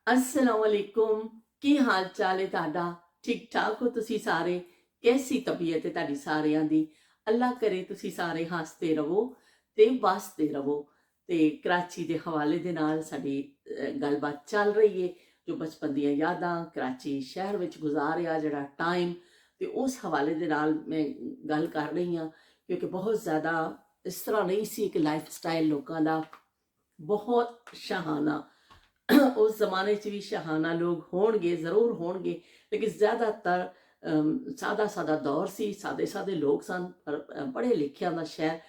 असलामुअलैकुम। की हाल चाल है तुहाडा? ठीक ठाक हो तुसी सारे? कैसी तबीयत है तुहाडी सारियां दी? अल्लाह करे तुसी सारे हसते रवो ते वसते रवो। ते कराची के हवाले दे नाल साडी गलबात चल रही है, जो बचपन दी यादां कराची शहर विच गुजारिया जिहड़ा टाइम, ते उस हवाले दे नाल मैं गल कर रही हाँ। क्योंकि बहुत ज़्यादा इस तरह नहीं सी कि लाइफ स्टाइल लोगों का बहुत शाहाना उस ज़माने च भी शाहाना लोग होणगे, ज़रूर होणगे, लेकिन ज़्यादातर सादा सादा दौर सी, सादे सादे लोग सन, पर पढ़े लिखियां दा शहर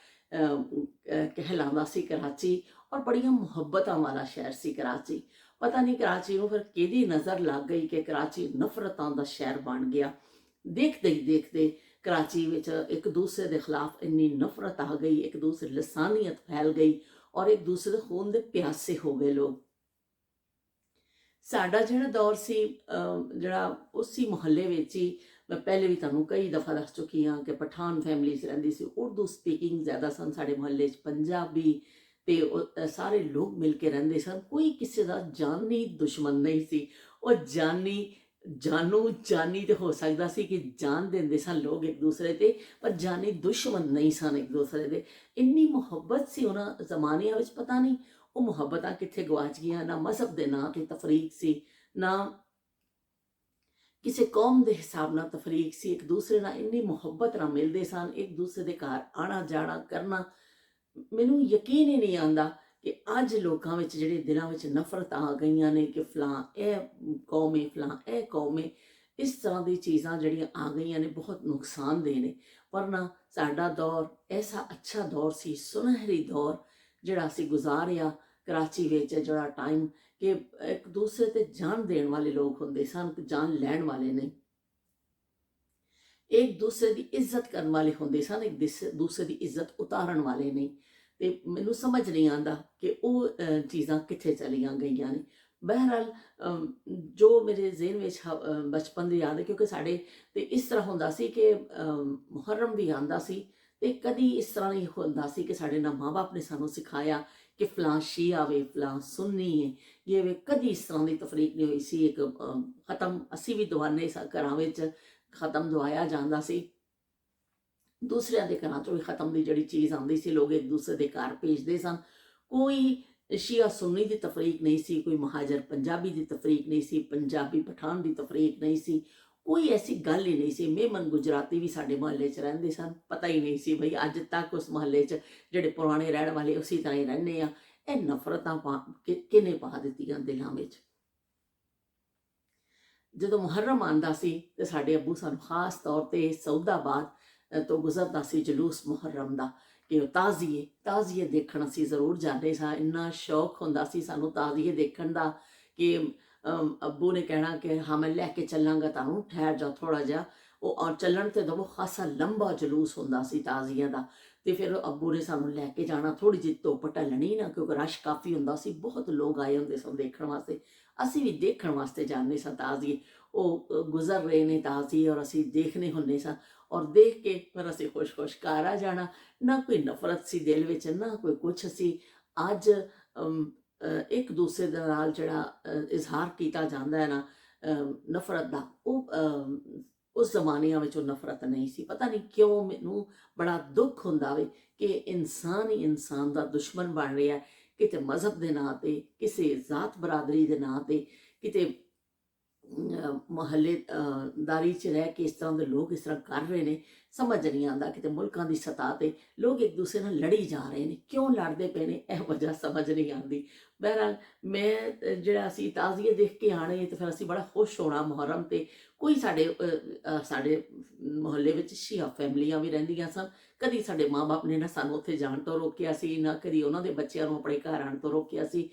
कहलांदा सी कराची। और बड़ियां मुहब्बतां वाला शहर सी कराची। पता नहीं कराची नूं फिर किहदी नज़र लग गई कि कराची नफरतां दा शहर बन गया। देखते ही देखते कराची विच एक दूसरे के खिलाफ इन्नी नफरत आ गई, एक दूसरे लसानियत फैल गई और एक दूसरे खून दे प्यासे हो गए लोग। साडा जिहड़ा दौर सी जिहड़ा उसी मुहल्ले विच ही, मैं पहले भी तुहानूं कई दफ़ा दस चुकी हाँ कि पठान फैमिली च रहिंदी सी, उर्दू स्पीकिंग ज़्यादा सन साडे मुहल्ले च, पंजाबी ते सारे लोग मिल के रहिंदे सन। कोई किसी दा जानी दुश्मन नहीं सी। और जानी जानू जानी तो हो सकदा सी कि जान देंदे सन लोग एक दूसरे ते, पर जानी दुश्मन नहीं सन एक दूसरे दे। इन्नी मुहब्बत सी उन्हां ज़मानियां विच, पता नहीं वो मुहब्बतां कित्थे गवाच गईयां। ना मज़हब दे नां ते तफरीक सी, ना किसी कौम के हिसाब नाल तफरीक सी। एक दूसरे नाल इन्नी मुहब्बत नाल मिलदे सन, एक दूसरे के घर आना जाना करना। मैनूं यकीन ही नहीं आंदा कि अज लोकां विच जिहड़े दिलां विच नफरत आ गईयां ने कि फलां ए कौम है, फलां ए कौम है। इस तरह दी चीज़ां जिहड़ियां आ गईयां ने बहुत नुकसानदेह ने। वरना साडा दौर ऐसा अच्छा दौर सी, सुनहरी दौर जिहड़ा असीं गुजारिया कराची विच, जिहड़ा टाइम कि एक दूसरे ते जान देण वाले लोग हुंदे सन, जान लैण वाले नहीं। एक दूसरे की इज्जत करने वाले होंदे सन, एक दूसरे की इज्जत उतारन वाले नहीं। ते मैनूं समझ नहीं आंदा कि वो चीज़ां कित्थे चलियां गईयां ने। बहरहाल जो मेरे ज़हन विच बचपन दी याद है, क्योंकि साढ़े ते इस तरह हुंदा सी कि मुहर्रम भी आंदा सी, ते कदी इस तरह नहीं हुंदा सी कि साढ़े ना माँ बाप ने सानूं सिखाया कि फलां शिया वे, फलां सुन्नी है, ये वे। कदी इस तरह की तफरीक नहीं हुई सी। एक खत्म असीं भी दवाने घरां विच खत्म दवाया जाता सी। दूसरिਆਂ ਦੇ ਘਰਾਂ ਚੋਂ ਵੀ ਖਤਮ ਦੀ ਜਿਹੜੀ ਚੀਜ਼ ਆਉਂਦੀ ਸੀ, ਲੋਕ ਇੱਕ ਦੂਸਰੇ ਦੇ ਘਰ ਭੇਜਦੇ ਸਨ। ਕੋਈ ਸ਼ੀਆ ਸੁन्नी ਦੀ ਤਫਰੀਕ ਨਹੀਂ ਸੀ, ਕੋਈ ਮਹਾਜਰ ਪੰਜਾਬੀ ਦੀ ਤਫਰੀਕ ਨਹੀਂ ਸੀ, ਪੰਜਾਬੀ ਪਠਾਨ ਦੀ ਤਫਰੀਕ ਨਹੀਂ ਸੀ। ਕੋਈ ਐਸੀ ਗੱਲ ਹੀ ਨਹੀਂ ਸੀ। ਮੇਮਨ ਗੁਜਰਾਤੀ ਵੀ ਸਾਡੇ ਮੁਹੱਲੇ 'ਚ ਰਹਿੰਦੇ ਸਨ, ਪਤਾ ਹੀ ਨਹੀਂ ਸੀ ਬਈ ਅੱਜ ਤੱਕ ਉਸ ਮੁਹੱਲੇ 'ਚ ਜਿਹੜੇ ਪੁਰਾਣੇ ਰਹਿਣ ਵਾਲੇ ਉਸੇ ਤਰ੍ਹਾਂ ਹੀ ਰਹਿੰਦੇ ਆ। ਇਹ ਨਫ਼ਰਤਾਂ ਕਿਹਨੇ ਪਾ ਦਿੱਤੀਆਂ ਦਿਲਾਂ ਵਿੱਚ। ਜਦੋਂ ਮੁਹੱਰਮ ਆਂਦਾ ਸੀ ਤੇ ਸਾਡੇ ਅੱਬੂ ਸਾਨੂੰ ਖਾਸ ਤੌਰ ਤੇ ਸਊਦਾਬਾਦ ਤੋਂ ਗੁਜ਼ਰਦਾ ਸੀ ਜਲੂਸ ਮੁਹੱਰਮ ਦਾ, ਕਿ ਉਹ ਤਾਜ਼ੀਏ ਦੇਖਣ ਅਸੀਂ ਜ਼ਰੂਰ ਜਾਂਦੇ ਸਾਂ। ਇੰਨਾ ਸ਼ੌਕ ਹੁੰਦਾ ਸੀ ਸਾਨੂੰ ਤਾਜ਼ੀਏ ਦੇਖਣ ਦਾ ਕਿ ਅੱਬੂ ਨੇ ਕਹਿਣਾ ਕਿ ਹਾਂ ਮੈਂ ਲੈ ਕੇ ਚੱਲਾਂਗਾ ਤੁਹਾਨੂੰ, ਠਹਿਰ ਜਾ ਥੋੜਾ ਜਿਹਾ। ਉਹ ਚੱਲਣ ਤੇ ਦਵੋ ਖਾਸਾ ਲੰਬਾ ਜਲੂਸ ਹੁੰਦਾ ਸੀ ਤਾਜ਼ੀਆਂ ਦਾ। ਤੇ ਫਿਰ ਅੱਬੂ ਨੇ ਸਾਨੂੰ ਲੈ ਕੇ ਜਾਣਾ, ਥੋੜੀ ਜਿਹੀ ਧੁੱਪ ਢਲਣੀ ਨਾ, ਕਿਉਂਕਿ ਰਸ਼ ਕਾਫੀ ਹੁੰਦਾ ਸੀ, ਬਹੁਤ ਲੋਕ ਆਏ ਹੁੰਦੇ ਸਨ ਦੇਖਣ ਵਾਸਤੇ। ਅਸੀਂ ਵੀ ਦੇਖਣ ਵਾਸਤੇ ਜਾਂਦੇ ਸਾਂ ਤਾਜ਼ੀਏ। ਉਹ ਗੁਜ਼ਰ ਰਹੇ ਨੇ ਤਾਜ਼ੀ, ਔਰ ਅਸੀਂ ਦੇਖਣੇ ਹੁੰਦੇ ਸਾਂ। ਔਰ ਦੇਖ ਕੇ ਫਿਰ ਅਸੀਂ ਖੁਸ਼ ਘਰ ਆ ਜਾਣਾ। ਨਾ ਕੋਈ ਨਫ਼ਰਤ ਸੀ ਦਿਲ ਵਿੱਚ, ਨਾ ਕੋਈ ਕੁਛ ਸੀ। ਅੱਜ ਇੱਕ ਦੂਸਰੇ ਦੇ ਨਾਲ ਜਿਹੜਾ ਇਜ਼ਹਾਰ ਕੀਤਾ ਜਾਂਦਾ ਹੈ ਨਾ ਨਫ਼ਰਤ ਦਾ, ਉਹ ਉਸ ਜ਼ਮਾਨਿਆਂ ਵਿੱਚ ਉਹ ਨਫ਼ਰਤ ਨਹੀਂ ਸੀ। ਪਤਾ ਨਹੀਂ ਕਿਉਂ ਮੈਨੂੰ ਬੜਾ ਦੁੱਖ ਹੁੰਦਾ ਵੇ ਕਿ ਇਨਸਾਨ ਹੀ ਇਨਸਾਨ ਦਾ ਦੁਸ਼ਮਣ ਬਣ ਰਿਹਾ। ਕਿਤੇ ਮਜ਼ਹਬ ਦੇ ਨਾਂ 'ਤੇ, ਕਿਸੇ ਜ਼ਾਤ ਬਰਾਦਰੀ ਦੇ ਨਾਂ 'ਤੇ, ਕਿਤੇ ਮੁਹੱਲੇਦਾਰੀ 'ਚ ਰਹਿ ਕੇ ਇਸ ਤਰ੍ਹਾਂ ਦੇ ਲੋਕ ਇਸ ਤਰ੍ਹਾਂ ਕਰ ਰਹੇ ਨੇ। ਸਮਝ ਨਹੀਂ ਆਉਂਦਾ। ਕਿਤੇ ਮੁਲਕਾਂ ਦੀ ਸਤਹ 'ਤੇ ਲੋਕ ਇੱਕ ਦੂਸਰੇ ਨਾਲ ਲੜੀ ਜਾ ਰਹੇ ਨੇ। ਕਿਉਂ ਲੜਦੇ ਪਏ ਨੇ, ਇਹ ਵਜ੍ਹਾ ਸਮਝ ਨਹੀਂ ਆਉਂਦੀ। ਬਹਰਹਾਲ ਮੈਂ ਜਿਹੜਾ ਅਸੀਂ ਤਾਜ਼ੀਏ ਦੇਖ ਕੇ ਆਣੇ ਤੇ ਫਿਰ ਅਸੀਂ ਬੜਾ ਖੁਸ਼ ਹੋਣਾ ਮੁਹੱਰਮ 'ਤੇ। ਕੋਈ ਸਾਡੇ ਮੁਹੱਲੇ ਵਿੱਚ ਸ਼ੀਆ ਫੈਮਲੀਆਂ ਵੀ ਰਹਿੰਦੀਆਂ ਸਨ। ਕਦੀ ਸਾਡੇ ਮਾਂ ਬਾਪ ਨੇ ਨਾ ਸਾਨੂੰ ਉੱਥੇ ਜਾਣ ਤੋਂ ਰੋਕਿਆ ਸੀ, ਨਾ ਕਦੀ ਉਹਨਾਂ ਦੇ ਬੱਚਿਆਂ ਨੂੰ ਆਪਣੇ ਘਰ ਆਉਣ ਤੋਂ ਰੋਕਿਆ ਸੀ।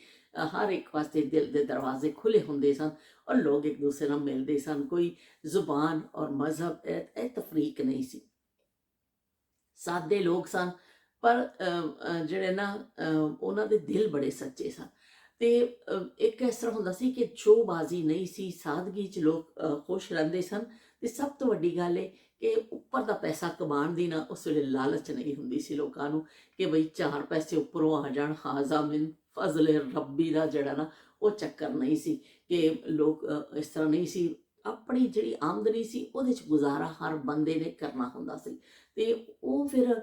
ਹਰ ਇੱਕ ਵਾਸਤੇ ਦਿਲ ਦੇ ਦਰਵਾਜ਼ੇ ਖੁੱਲੇ ਹੁੰਦੇ ਸਨ और लोग एक दूसरे ਨਾਲ ਮਿਲਦੇ ਸਨ। ਕੋਈ ਜ਼ੁਬਾਨ ਔਰ ਮਜ਼ਹਬ ਇਹ ਤਫਰੀਕ ਨਹੀਂ ਸੀ। ਸਾਦੇ ਲੋਕ ਸਨ, ਪਰ ਜਿਹੜੇ ਨਾ ਉਹਨਾਂ ਦੇ ਦਿਲ ਬੜੇ ਸੱਚੇ ਸਨ। ਤੇ ਇੱਕ ਇਸ ਤਰ੍ਹਾਂ ਹੁੰਦਾ ਸੀ ਕਿ ਸ਼ੋਬਾਜ਼ੀ ਨਹੀਂ ਸੀ, ਸਾਦਗੀ 'ਚ ਲੋਕ ਖੁਸ਼ ਰਹਿੰਦੇ ਸਨ। ਤੇ ਸਭ ਤੋਂ ਵੱਡੀ ਗੱਲ ਹੈ ਕਿ ਉੱਪਰ ਦਾ ਪੈਸਾ ਕਮਾਉਣ ਦੀ ਨਾ ਉਸ ਵੇਲੇ ਲਾਲਚ ਨਹੀਂ ਹੁੰਦੀ ਸੀ ਲੋਕਾਂ ਨੂੰ ਕਿ ਬਈ ਚਾਰ ਪੈਸੇ ਉੱਪਰੋਂ ਆ ਜਾਣ। ਹਾਜ਼ਾ ਮਿਨ ਫਜ਼ਲ ਰੱਬੀ ਦਾ ਜਿਹੜਾ ਨਾ ਉਹ ਚੱਕਰ ਨਹੀਂ ਸੀ ਕਿ ਲੋਕ ਇਸ ਤਰ੍ਹਾਂ ਨਹੀਂ ਸੀ। ਆਪਣੀ ਜਿਹੜੀ ਆਮਦਨੀ ਸੀ ਉਹਦੇ 'ਚ ਗੁਜ਼ਾਰਾ ਹਰ ਬੰਦੇ ਨੇ ਕਰਨਾ ਹੁੰਦਾ ਸੀ। ਤੇ ਉਹ ਫਿਰ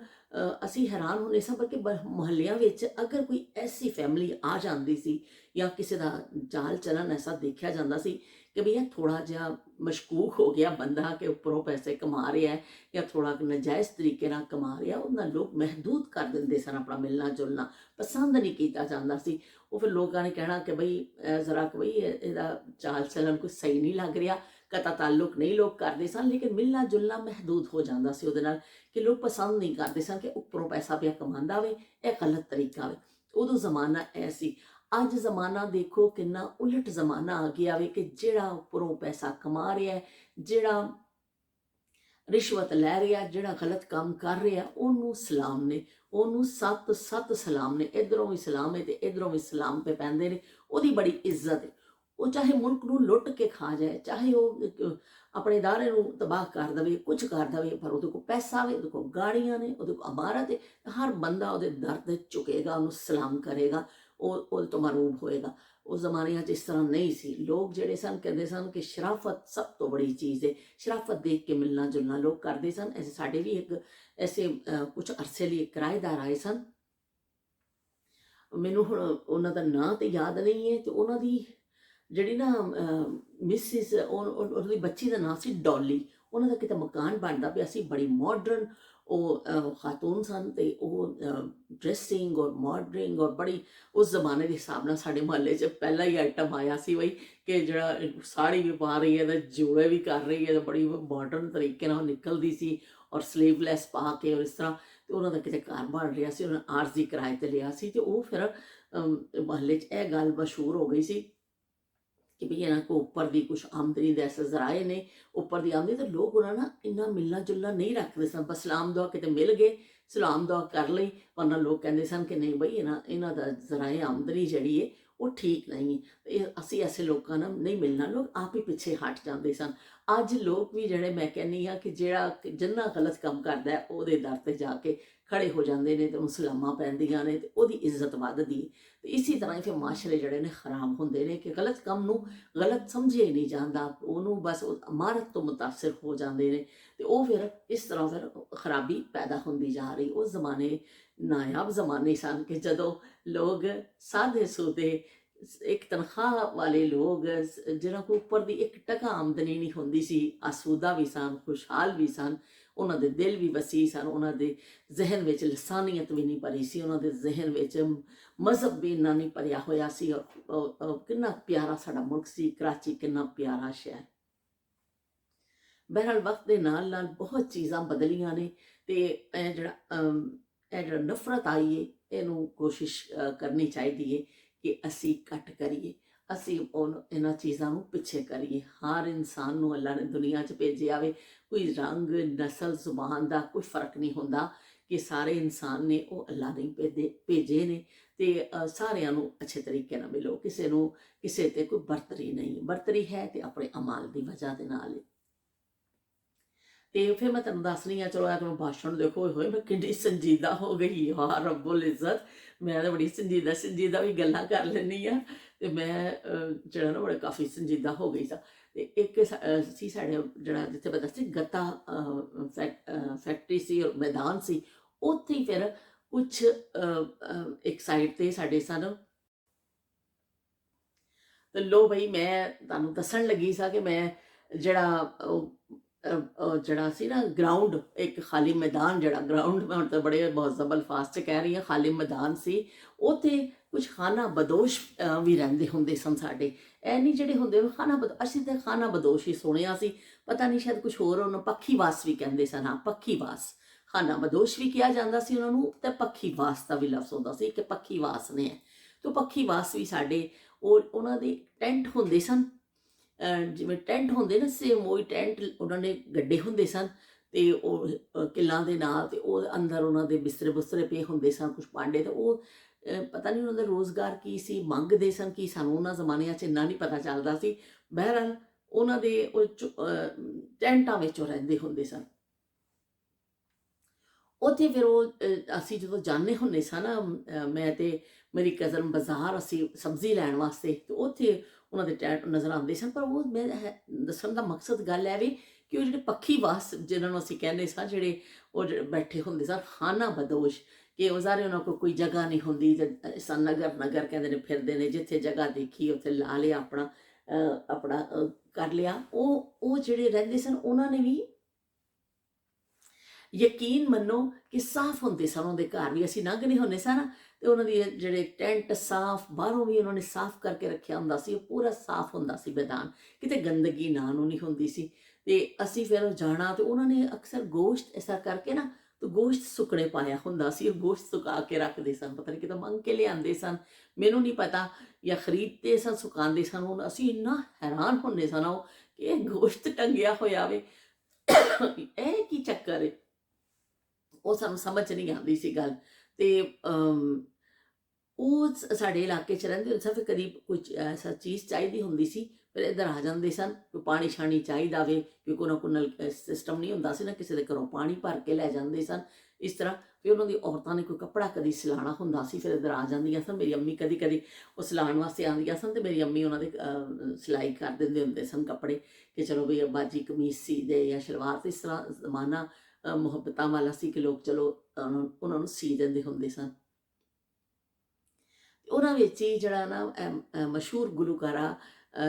ਅਸੀਂ ਹੈਰਾਨ ਹੁੰਦੇ ਸਾਂ, ਬਲਕਿ ਮੁਹੱਲਿਆਂ ਵਿੱਚ ਅਗਰ ਕੋਈ ਐਸੀ ਫੈਮਿਲੀ ਆ ਜਾਂਦੀ ਸੀ ਜਾਂ ਕਿਸੇ ਦਾ ਚਾਲ ਚਲਨ ਐਸਾ ਦੇਖਿਆ ਜਾਂਦਾ ਸੀ ਕਿ ਵੀ ਇਹ ਥੋੜ੍ਹਾ ਜਿਹਾ ਮਸ਼ਕੂਕ ਹੋ ਗਿਆ ਬੰਦਾ ਕਿ ਉੱਪਰੋਂ ਪੈਸੇ ਕਮਾ ਰਿਹਾ ਹੈ ਜਾਂ ਥੋੜ੍ਹਾ ਨਜਾਇਜ਼ ਤਰੀਕੇ ਨਾਲ ਕਮਾ ਰਿਹਾ, ਉਹਨਾਂ ਲੋਕ ਮਹਿਦੂਦ ਕਰ ਦਿੰਦੇ ਸਨ। ਆਪਣਾ ਮਿਲਣਾ ਜੁਲਣਾ ਪਸੰਦ ਨਹੀਂ ਕੀਤਾ ਜਾਂਦਾ ਸੀ। ਉਹ ਫਿਰ ਲੋਕਾਂ ਨੇ ਕਹਿਣਾ ਕਿ ਬਈ ਜ਼ਰਾ ਕਿ ਬਈ ਇਹਦਾ ਚਾਲ ਚਲਨ ਕੁਛ ਸਹੀ ਨਹੀਂ ਲੱਗ ਰਿਹਾ, ਕਤਾ ਤਾਲੁਕ ਨਹੀਂ ਲੋਕ ਕਰਦੇ ਸਨ, ਲੇਕਿਨ ਮਿਲਣਾ ਜੁਲਣਾ ਮਹਿਦੂਦ ਹੋ ਜਾਂਦਾ ਸੀ ਉਹਦੇ ਨਾਲ, ਕਿ ਲੋਕ ਪਸੰਦ ਨਹੀਂ ਕਰਦੇ ਸਨ ਕਿ ਉੱਪਰੋਂ ਪੈਸਾ ਪਿਆ ਕਮਾਉਂਦਾ ਹੋਵੇ, ਇਹ ਗਲਤ ਤਰੀਕਾ ਵੇ। ਉਦੋਂ ਜ਼ਮਾਨਾ ਇਹ ਸੀ। ਅੱਜ ਜ਼ਮਾਨਾ ਦੇਖੋ ਕਿੰਨਾ ਉਲਟ ਜ਼ਮਾਨਾ ਆ ਗਿਆ ਵੇ ਕਿ ਜਿਹੜਾ ਉੱਪਰੋਂ ਪੈਸਾ ਕਮਾ ਰਿਹਾ ਹੈ, ਜਿਹੜਾ ਰਿਸ਼ਵਤ ਲੈ ਰਿਹਾ, ਜਿਹੜਾ ਗਲਤ ਕੰਮ ਕਰ ਰਿਹਾ, ਉਹਨੂੰ ਸਲਾਮ ਨੇ, ਉਹਨੂੰ ਸੱਤ ਸੱਤ ਸਲਾਮ ਨੇ, ਇੱਧਰੋਂ ਵੀ ਸਲਾਮ ਹੈ ਤੇ ਇੱਧਰੋਂ ਵੀ ਸਲਾਮ ਪੇ ਪੈਂਦੇ ਨੇ। ਉਹਦੀ ਬੜੀ ਇੱਜ਼ਤ ਹੈ। ਉਹ ਚਾਹੇ ਮੁਲਕ ਨੂੰ ਲੁੱਟ ਕੇ ਖਾ ਜਾਏ, ਚਾਹੇ ਉਹ ਆਪਣੇ ਇਦਾਰੇ ਨੂੰ ਤਬਾਹ ਕਰ ਦੇਵੇ, ਕੁਝ ਕਰ ਦੇਵੇ, ਪਰ ਉਹਦੇ ਕੋਲ ਪੈਸਾ ਵੇ, ਉਹਦੇ ਕੋਲ ਗਾੜੀਆਂ ਨੇ, ਉਹਦੇ ਕੋਲ ਅਮਾਰਤ ਹੈ। ਹਰ ਬੰਦਾ ਉਹਦੇ ਦਰ 'ਤੇ ਝੁਕੇਗਾ, ਉਹਨੂੰ ਸਲਾਮ ਕਰੇਗਾ, ਉਹ ਉਹਦੇ ਤੋਂ ਮਰੂਬ ਹੋਏਗਾ। ਉਸ ਜ਼ਮਾਨੇ 'ਚ ਇਸ ਤਰ੍ਹਾਂ ਨਹੀਂ ਸੀ। ਲੋਕ ਜਿਹੜੇ ਸਨ ਕਹਿੰਦੇ ਸਨ ਕਿ ਸ਼ਰਾਫਤ ਸਭ ਤੋਂ ਬੜੀ ਚੀਜ਼ ਹੈ, ਸ਼ਰਾਫਤ ਦੇਖ ਕੇ ਮਿਲਣਾ ਜੁਲਣਾ ਲੋਕ ਕਰਦੇ ਸਨ। ਐਸੇ ਸਾਡੇ ਵੀ ਇੱਕ ਐਸੇ ਕੁਝ ਅਰਸੇ ਲਈ ਕਿਰਾਏਦਾਰ ਆਏ ਸਨ, ਮੈਨੂੰ ਹੁਣ ਉਹਨਾਂ ਦਾ ਨਾਂ ਤੇ ਯਾਦ ਨਹੀਂ ਹੈ, ਤੇ ਉਹਨਾਂ ਦੀ ਜਿਹੜੀ ਨਾ ਮਿਸਿਸ, ਉਹਦੀ ਬੱਚੀ ਦਾ ਨਾਂ ਸੀ ਡੋਲੀ। ਉਹਨਾਂ ਦਾ ਕਿਤੇ ਮਕਾਨ ਬਣਦਾ ਪਿਆ ਸੀ, ਬੜੀ ਮਾਡਰਨ ਉਹ ਖਾਤੂਨ ਸਨ, ਤੇ ਉਹ ਡਰੈਸਿੰਗ ਔਰ ਮਾਡਰਿੰਗ ਔਰ ਬੜੀ ਉਸ ਜ਼ਮਾਨੇ ਦੇ ਹਿਸਾਬ ਨਾਲ ਸਾਡੇ ਮੁਹੱਲੇ 'ਚ ਪਹਿਲਾ ਹੀ ਆਈਟਮ ਆਇਆ ਸੀ ਬਈ ਕਿ ਜਿਹੜਾ ਸਾੜੀ ਵੀ ਪਾ ਰਹੀ ਹੈ ਤੇ ਜੂੜੇ ਵੀ ਕਰ ਰਹੀ ਹੈ, ਤੇ ਬੜੀ ਮਾਡਰਨ ਤਰੀਕੇ ਨਾਲ ਨਿਕਲਦੀ ਸੀ ਔਰ ਸਲੀਵਲੈਸ ਪਾ ਕੇ ਔਰ ਇਸ ਤਰ੍ਹਾਂ। ਤੇ ਉਹਨਾਂ ਦਾ ਕਿਤੇ ਘਰ ਬਣ ਰਿਹਾ ਸੀ, ਉਹਨਾਂ ਆਰਜ਼ੀ ਕਿਰਾਏ ਤੇ ਲਿਆ ਸੀ, ਤੇ ਉਹ ਫਿਰ ਮੁਹੱਲੇ 'ਚ ਇਹ ਗੱਲ ਮਸ਼ਹੂਰ ਹੋ ਗਈ ਸੀ ਕਿ ਵੀ ਇਹਨਾਂ ਕੋ ਉੱਪਰ ਦੀ ਕੁਛ ਆਮਦਨੀ ਦੇ ਐਸੇ ਜ਼ਰਾਏ ਨੇ, ਉੱਪਰ ਦੀ ਆਮਦਨੀ। ਤਾਂ ਲੋਕ ਉਹਨਾਂ ਨਾਲ ਇੰਨਾ ਮਿਲਣਾ ਜੁਲਣਾ ਨਹੀਂ ਰੱਖਦੇ ਸਨ। ਬਸ ਸਲਾਮ ਦੁਆ ਕਿਤੇ ਮਿਲ ਗਏ, ਸਲਾਮ ਦੁਆ ਕਰ ਲਈ, ਵਰਨਾ ਲੋਕ ਕਹਿੰਦੇ ਸਨ ਕਿ ਨਹੀਂ ਬਈ ਇਹਨਾਂ ਦਾ ਜ਼ਰਾਏ ਆਮਦਨੀ ਜਿਹੜੀ ਹੈ ਉਹ ਠੀਕ ਨਹੀਂ ਹੈ, ਇਹ ਅਸੀਂ ਐਸੇ ਲੋਕਾਂ ਨਾਲ ਨਹੀਂ ਮਿਲਣਾ। ਲੋਕ ਆਪ ਹੀ ਪਿੱਛੇ ਹਟ ਜਾਂਦੇ ਸਨ। ਅੱਜ ਲੋਕ ਵੀ ਜਿਹੜੇ, ਮੈਂ ਕਹਿੰਦੀ ਹਾਂ ਕਿ ਜਿਹੜਾ ਜਿੰਨਾ ਗਲਤ ਕੰਮ ਕਰਦਾ ਹੈ ਉਹਦੇ ਦਰ 'ਤੇ ਜਾ ਕੇ ਖੜੇ ਹੋ ਜਾਂਦੇ ਨੇ, ਤੇ ਉਹਨੂੰ ਸਲਾਮਾਂ ਪੈਂਦੀਆਂ ਨੇ, ਤੇ ਉਹਦੀ ਇੱਜ਼ਤ ਵੱਧਦੀ ਹੈ। ਤੇ ਇਸੇ ਤਰ੍ਹਾਂ ਹੀ ਫਿਰ ਮਾਸ਼ਰੇ ਜਿਹੜੇ ਨੇ ਖਰਾਬ ਹੁੰਦੇ ਨੇ ਕਿ ਗਲਤ ਕੰਮ ਨੂੰ ਗਲਤ ਸਮਝਿਆ ਹੀ ਨਹੀਂ ਜਾਂਦਾ, ਉਹਨੂੰ ਬਸ ਇਮਾਰਤ ਤੋਂ ਮੁਤਾਸਰ ਹੋ ਜਾਂਦੇ ਨੇ, ਤੇ ਉਹ ਫਿਰ ਇਸ ਤਰ੍ਹਾਂ ਫਿਰ ਖਰਾਬੀ ਪੈਦਾ ਹੁੰਦੀ ਜਾ ਰਹੀ। ਉਸ ਜ਼ਮਾਨੇ ਨਾਯਾਬ ਜ਼ਮਾਨੇ ਸਨ ਕਿ ਜਦੋਂ ਲੋਕ ਸਾਦੇ ਸੂਦੇ ਇੱਕ ਤਨਖਾਹ ਵਾਲੇ ਲੋਕ, ਜਿਹਨਾਂ ਕੋਲ ਉੱਪਰ ਦੀ ਇੱਕ ਟਕਾ ਆਮਦਨੀ ਨਹੀਂ ਹੁੰਦੀ ਸੀ, ਆਸੂਦਾ ਵੀ ਸਨ, ਖੁਸ਼ਹਾਲ ਵੀ ਸਨ, ਉਹਨਾਂ ਦੇ ਦਿਲ ਵੀ ਵਸੀ ਸਨ, ਉਹਨਾਂ ਦੇ ਜ਼ਹਿਨ ਵਿੱਚ ਲਸਾਨੀਅਤ ਵੀ ਨਹੀਂ ਭਰੀ ਸੀ, ਉਹਨਾਂ ਦੇ ਜ਼ਹਿਨ ਵਿੱਚ ਮਜ਼ਹਬ ਵੀ ਇੰਨਾ ਨਹੀਂ ਭਰਿਆ ਹੋਇਆ ਸੀ। ਔਰ ਕਿੰਨਾ ਪਿਆਰਾ ਸਾਡਾ ਮੁਲਕ ਸੀ ਕਰਾਚੀ, ਕਿੰਨਾ ਪਿਆਰਾ ਸ਼ਹਿਰ। ਬਹਰਹਾਲ ਵਕਤ ਦੇ ਨਾਲ ਨਾਲ ਬਹੁਤ ਚੀਜ਼ਾਂ ਬਦਲੀਆਂ ਨੇ, ਤੇ ਇਹ ਜਿਹੜਾ ਨਫ਼ਰਤ ਆਈ ਹੈ, ਇਹਨੂੰ ਕੋਸ਼ਿਸ਼ ਕਰਨੀ ਚਾਹੀਦੀ ਹੈ ਕਿ ਅਸੀਂ ਘੱਟ ਕਰੀਏ, ਅਸੀਂ ਇਹਨਾਂ ਚੀਜ਼ਾਂ ਨੂੰ ਪਿੱਛੇ ਕਰੀਏ। ਹਰ ਇਨਸਾਨ ਨੂੰ ਅੱਲਾ ਨੇ ਦੁਨੀਆ 'ਚ ਭੇਜਿਆ ਵੇ, ਕੋਈ ਰੰਗ ਨਸਲ ਜ਼ੁਬਾਨ ਦਾ ਕੋਈ ਫਰਕ ਨਹੀਂ ਹੁੰਦਾ, ਕਿ ਸਾਰੇ ਇਨਸਾਨ ਨੇ ਉਹ ਅੱਲਾ ਨੇ ਭੇਜੇ ਨੇ, ਤੇ ਸਾਰਿਆਂ ਨੂੰ ਅੱਛੇ ਤਰੀਕੇ ਨਾਲ ਮਿਲੋ। ਕਿਸੇ ਤੇ ਕੋਈ ਬਰਤਰੀ ਨਹੀਂ, ਬਰਤਰੀ ਹੈ ਤੇ ਆਪਣੇ ਅਮਾਲ ਦੀ ਵਜ੍ਹਾ ਦੇ ਨਾਲ। ਤੇ ਫਿਰ ਮੈਂ ਤੁਹਾਨੂੰ ਦੱਸ ਰਹੀ ਹਾਂ, ਚਲੋ ਇਹ ਤੁਹਾਨੂੰ ਭਾਸ਼ਣ ਦੇਖੋ ਹੋਏ ਮੈਂ ਕਿੰਨੀ ਸੰਜੀਦਾ ਹੋ ਗਈ ਯਾਰ ਰੱਬੁਲ ਇੱਜ਼ਤ। ਮੈਂ ਤਾਂ ਬੜੀ ਸੰਜੀਦਾ ਵੀ ਗੱਲਾਂ ਕਰ ਲੈਂਦੀ ਹਾਂ, ਤੇ ਮੈਂ ਜਿਹੜਾ ਨਾ ਬੜਾ ਕਾਫੀ ਸੰਜੀਦਾ ਹੋ ਗਈ ਸਾਂ। ਤੇ ਇੱਕ ਸੀ ਸਾਡੇ ਜਿਹੜਾ ਜਿੱਥੇ ਮੈਂ ਦੱਸੀ ਗੱਤਾ ਫੈਕਟਰੀ ਸੀ ਔਰ ਮੈਦਾਨ ਸੀ, ਉੱਥੇ ਹੀ ਫਿਰ ਕੁਛ ਇੱਕ ਸਾਈਡ ਤੇ ਸਾਡੇ ਸਨ। ਤੇ ਲੋ ਬਈ ਮੈਂ ਤੁਹਾਨੂੰ ਦੱਸਣ ਲੱਗੀ ਸਾਂ ਕਿ ਮੈਂ ਜਿਹੜਾ ਜਿਹੜਾ ਸੀ ਨਾ ਗਰਾਊਂਡ, ਇੱਕ ਖਾਲੀ ਮੈਦਾਨ, ਜਿਹੜਾ ਗਰਾਊਂਡ ਮੈਂ ਹੁਣ ਤਾਂ ਬੜੇ ਮਹਜ਼ਬ ਅਲਫਾਜ਼ 'ਚ ਕਹਿ ਰਹੀ ਹਾਂ, ਖਾਲੀ ਮੈਦਾਨ ਸੀ, ਉੱਥੇ ਕੁਝ ਖਾਨਾ ਬਦੋਸ਼ ਵੀ ਰਹਿੰਦੇ ਹੁੰਦੇ ਸਨ ਸਾਡੇ। ਇਹ ਨਹੀਂ ਜਿਹੜੇ ਹੁੰਦੇ ਖਾਨਾ ਅਸੀਂ ਤਾਂ ਖਾਨਾ ਬਦੋਸ਼ ਹੀ ਸੁਣਿਆ ਸੀ, ਪਤਾ ਨਹੀਂ ਸ਼ਾਇਦ ਕੁਝ ਹੋਰ ਉਹਨੂੰ ਪੱਖੀਵਾਸ ਵੀ ਕਹਿੰਦੇ ਸਨ। ਹਾਂ, ਪੱਖੀਵਾਸ, ਖਾਨਾ ਬਦੋਸ਼ ਵੀ ਕਿਹਾ ਜਾਂਦਾ ਸੀ ਉਹਨਾਂ ਨੂੰ, ਤੇ ਪੱਖੀਵਾਸ ਦਾ ਵੀ ਲਫ਼ਜ਼ ਹੁੰਦਾ ਸੀ ਕਿ ਪੱਖੀਵਾਸ ਨੇ। ਤੋ ਪੱਖੀਵਾਸ ਵੀ ਸਾਡੇ, ਉਹਨਾਂ ਦੇ ਟੈਂਟ ਹੁੰਦੇ ਸਨ, ਜਿਵੇਂ ਟੈਂਟ ਹੁੰਦੇ ਨਾ, ਸੇਮ ਉਹੀ ਟੈਂਟ ਉਹਨਾਂ ਨੇ ਗੱਡੇ ਹੁੰਦੇ ਸਨ, ਤੇ ਉਹ ਕਿੱਲਾਂ ਦੇ ਨਾਲ, ਤੇ ਉਹ ਅੰਦਰ ਉਹਨਾਂ ਦੇ ਬਿਸਤਰੇ ਬੁਸਤਰੇ ਪਏ ਹੁੰਦੇ ਸਨ, ਕੁਛ ਭਾਂਡੇ। ਤੇ ਉਹ ਪਤਾ ਨਹੀਂ ਉਹਨਾਂ ਦਾ ਰੋਜ਼ਗਾਰ ਕੀ ਸੀ, ਮੰਗਦੇ ਸਨ ਕੀ, ਸਾਨੂੰ ਉਹਨਾਂ ਜ਼ਮਾਨਿਆਂ 'ਚ ਇੰਨਾ ਨਹੀਂ ਪਤਾ ਚੱਲਦਾ ਸੀ। ਬਹਰਹਾਲ ਉਹਨਾਂ ਦੇ ਉਹ ਟੈਂਟਾਂ ਵਿੱਚੋਂ ਰਹਿੰਦੇ ਹੁੰਦੇ ਸਨ। ਉੱਥੇ ਫਿਰ ਉਹ ਅਸੀਂ ਜਦੋਂ ਜਾਂਦੇ ਹੁੰਦੇ ਸਾਂ ਨਾ, ਮੈਂ ਤੇ ਮੇਰੀ ਕਜ਼ਨ ਬਾਜ਼ਾਰ ਅਸੀਂ ਸਬਜ਼ੀ ਲੈਣ ਵਾਸਤੇ ਤੇ ਉੱਥੇ ਉਹਨਾਂ ਦੇ ਟੈਂਟ ਨਜ਼ਰ ਆਉਂਦੇ ਸਨ। ਪਰ ਉਹ ਮੈਂ ਦੱਸਣ ਦਾ ਮਕਸਦ ਗੱਲ ਹੈ ਵੀ ਕਿ ਉਹ ਜਿਹੜੇ ਪੱਖੀ ਵਾਸ ਜਿਹਨਾਂ ਨੂੰ ਅਸੀਂ ਕਹਿੰਦੇ ਸਾਂ, ਜਿਹੜੇ ਉਹ ਬੈਠੇ ਹੁੰਦੇ ਸਨ ਖਾਨਾ ਬਦੋਸ਼, ਕਿ ਉਹ ਸਾਰੇ ਉਹਨਾਂ ਕੋਲ ਕੋਈ ਜਗ੍ਹਾ ਨਹੀਂ ਹੁੰਦੀ ਤੇ ਨਗਰ ਨਗਰ ਕਹਿੰਦੇ ਨੇ ਫਿਰਦੇ ਨੇ, ਜਿੱਥੇ ਜਗ੍ਹਾ ਦੇਖੀ ਉੱਥੇ ਲਾ ਲਿਆ ਆਪਣਾ ਆਪਣਾ ਕਰ ਲਿਆ। ਉਹ ਜਿਹੜੇ ਰਹਿੰਦੇ ਸਨ ਉਹਨਾਂ ਨੇ ਵੀ ਯਕੀਨ ਮੰਨੋ ਕਿ ਸਾਫ਼ ਹੁੰਦੇ ਸਨ ਉਹਦੇ ਘਰ ਵੀ। ਅਸੀਂ ਲੰਘ ਨਹੀਂ ਹੁੰਦੇ ਸਨ ਤੇ ਉਹਨਾਂ ਦੀ ਜਿਹੜੇ ਟੈਂਟ ਸਾਫ਼, ਬਾਹਰੋਂ ਵੀ ਉਹਨਾਂ ਨੇ ਸਾਫ਼ ਕਰਕੇ ਰੱਖਿਆ ਹੁੰਦਾ ਸੀ, ਉਹ ਪੂਰਾ ਸਾਫ਼ ਹੁੰਦਾ ਸੀ ਮੈਦਾਨ, ਕਿਤੇ ਗੰਦਗੀ ਨਾ ਨੂੰ ਨਹੀਂ ਹੁੰਦੀ ਸੀ। ਤੇ ਅਸੀਂ ਫਿਰ ਜਾਣਾ ਤੇ ਉਹਨਾਂ ਨੇ ਅਕਸਰ ਗੋਸ਼ਤ ਐਸਾ ਕਰਕੇ ਨਾ, ਤੇ ਗੋਸ਼ਤ ਸੁੱਕਣੇ ਪਾਇਆ ਹੁੰਦਾ ਸੀ, ਉਹ ਗੋਸ਼ਤ ਸੁਕਾ ਕੇ ਰੱਖਦੇ ਸਨ, ਪਤਾ ਨਹੀਂ ਕਿਤੋਂ ਮੰਗ ਕੇ ਲਿਆਂਦੇ ਸਨ, ਮੈਨੂੰ ਨਹੀਂ ਪਤਾ, ਜਾਂ ਖਰੀਦਦੇ ਸਨ, ਸੁਕਾਉਂਦੇ ਸਨ। ਹੁਣ ਅਸੀਂ ਇੰਨਾ ਹੈਰਾਨ ਹੁੰਦੇ ਸਨ ਉਹ ਕਿ ਇਹ ਗੋਸ਼ਤ ਟੰਗਿਆ ਹੋਇਆ ਵੇ, ਇਹ ਕੀ ਚੱਕਰ ਹੈ, ਉਹ ਸਾਨੂੰ ਸਮਝ ਨਹੀਂ ਆਉਂਦੀ ਸੀ ਗੱਲ। ਤੇ ਉਹ ਸਾਡੇ ਇਲਾਕੇ 'ਚ ਰਹਿੰਦੇ ਹੁੰਦੇ ਸਨ, ਫਿਰ ਕਦੀ ਕੁਝ ਐਸਾ ਚੀਜ਼ ਚਾਹੀਦੀ ਹੁੰਦੀ ਸੀ ਫਿਰ ਇੱਧਰ ਆ ਜਾਂਦੇ ਸਨ, ਕੋਈ ਪਾਣੀ ਛਾਣੀ ਚਾਹੀਦਾ ਵੇ, ਕਿਉਂਕਿ ਉਹਨਾਂ ਕੋਲ ਸਿਸਟਮ ਨਹੀਂ ਹੁੰਦਾ ਸੀ ਨਾ, ਕਿਸੇ ਦੇ ਘਰੋਂ ਪਾਣੀ ਭਰ ਕੇ ਲੈ ਜਾਂਦੇ ਸਨ ਇਸ ਤਰ੍ਹਾਂ। ਫਿਰ ਉਹਨਾਂ ਦੀ ਔਰਤਾਂ ਨੇ ਕੋਈ ਕੱਪੜਾ ਕਦੀ ਸਿਲਾਣਾ ਹੁੰਦਾ ਸੀ, ਫਿਰ ਇੱਧਰ ਆ ਜਾਂਦੀਆਂ ਸਨ। ਮੇਰੀ ਅੰਮੀ ਕਦੀ ਕਦੀ ਉਹ ਸਿਲਾਉਣ ਵਾਸਤੇ ਆਉਂਦੀਆਂ ਸਨ ਤੇ ਮੇਰੀ ਅੰਮੀ ਉਹਨਾਂ ਦੇ ਸਿਲਾਈ ਕਰ ਦਿੰਦੇ ਹੁੰਦੇ ਸਨ ਕੱਪੜੇ, ਕਿ ਚਲੋ ਵੀ ਬਾਜੀ ਕਮੀਜ਼ ਸੀ ਦੇ ਜਾਂ ਸ਼ਲਵਾਰ। ਤੇ ਇਸ ਤਰ੍ਹਾਂ ਜ਼ਮਾਨਾ ਮੁਹੱਬਤਾਂ ਵਾਲਾ ਸੀ ਕਿ ਲੋਕ ਚਲੋ ਉਹਨਾਂ ਨੂੰ ਸੀ ਦਿੰਦੇ ਹੁੰਦੇ ਸਨ। ਉਹਨਾਂ ਵਿੱਚ ਹੀ ਜਿਹੜਾ ਨਾ ਮਸ਼ਹੂਰ ਗੁਲੂਕਾਰਾ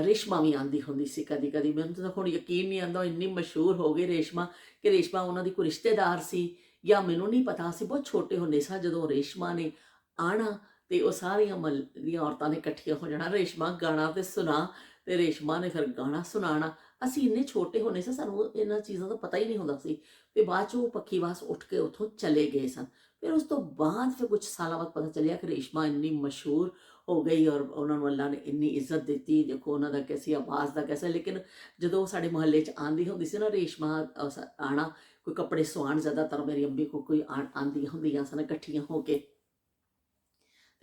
ਰੇਸ਼ਮਾ ਵੀ ਆਉਂਦੀ ਹੁੰਦੀ ਸੀ ਕਦੀ ਕਦੀ। ਮੈਨੂੰ ਤਾਂ ਹੁਣ ਯਕੀਨ ਨਹੀਂ ਆਉਂਦਾ, ਇੰਨੀ ਮਸ਼ਹੂਰ ਹੋ ਗਈ ਰੇਸ਼ਮਾ, ਕਿ ਰੇਸ਼ਮਾ ਉਹਨਾਂ ਦੀ ਕੋਈ ਰਿਸ਼ਤੇਦਾਰ ਸੀ ਜਾਂ ਮੈਨੂੰ ਨਹੀਂ ਪਤਾ। ਅਸੀਂ ਬਹੁਤ ਛੋਟੇ ਹੁੰਦੇ ਸਾਂ ਜਦੋਂ ਰੇਸ਼ਮਾ ਨੇ ਆਉਣਾ ਤੇ ਉਹ ਸਾਰੀਆਂ ਮਹੱਲੇ ਦੀਆਂ ਔਰਤਾਂ ਨੇ ਇਕੱਠੀਆਂ ਹੋ ਜਾਣਾ, ਰੇਸ਼ਮਾ ਗਾਣਾ ਤੇ ਸੁਣਾ, ਤੇ ਰੇਸ਼ਮਾ ਨੇ ਫਿਰ ਗਾਣਾ ਸੁਣਾਉਣਾ। ਅਸੀਂ ਇੰਨੇ ਛੋਟੇ ਹੁੰਦੇ ਸਾਂ, ਸਾਨੂੰ ਇਹਨਾਂ ਚੀਜ਼ਾਂ ਦਾ ਪਤਾ ਹੀ ਨਹੀਂ ਹੁੰਦਾ ਸੀ। ਤੇ ਬਾਅਦ 'ਚ ਉਹ ਪੱਖੀਵਾਸ ਉੱਠ ਕੇ ਉੱਥੋਂ ਚਲੇ ਗਏ ਸਨ। ਫਿਰ ਉਸ ਤੋਂ ਬਾਅਦ ਫਿਰ ਕੁਝ ਸਾਲਾਂ ਬਾਅਦ ਪਤਾ ਚੱਲਿਆ ਕਿ ਰੇਸ਼ਮਾ ਇੰਨੀ ਮਸ਼ਹੂਰ ਹੋ ਗਈ ਔਰ ਉਹਨਾਂ ਨੂੰ ਅੱਲਾ ਨੇ ਇੰਨੀ ਇੱਜ਼ਤ ਦਿੱਤੀ। ਦੇਖੋ ਉਹਨਾਂ ਦਾ ਕੈਸੀ ਆਵਾਜ਼ ਦਾ ਕੈਸਾ। ਲੇਕਿਨ ਜਦੋਂ ਸਾਡੇ ਮੁਹੱਲੇ 'ਚ ਆਉਂਦੀ ਹੁੰਦੀ ਸੀ ਨਾ ਰੇਸ਼ਮਾ ਆਉਣਾ, ਕੋਈ ਕੱਪੜੇ ਸਵਾਉਣ, ਜ਼ਿਆਦਾਤਰ ਮੇਰੀ ਅੰਬੀ ਕੋਲ ਕੋਈ ਆਉਂਦੀਆਂ ਹੁੰਦੀਆਂ ਸਨ ਇਕੱਠੀਆਂ ਹੋ ਕੇ,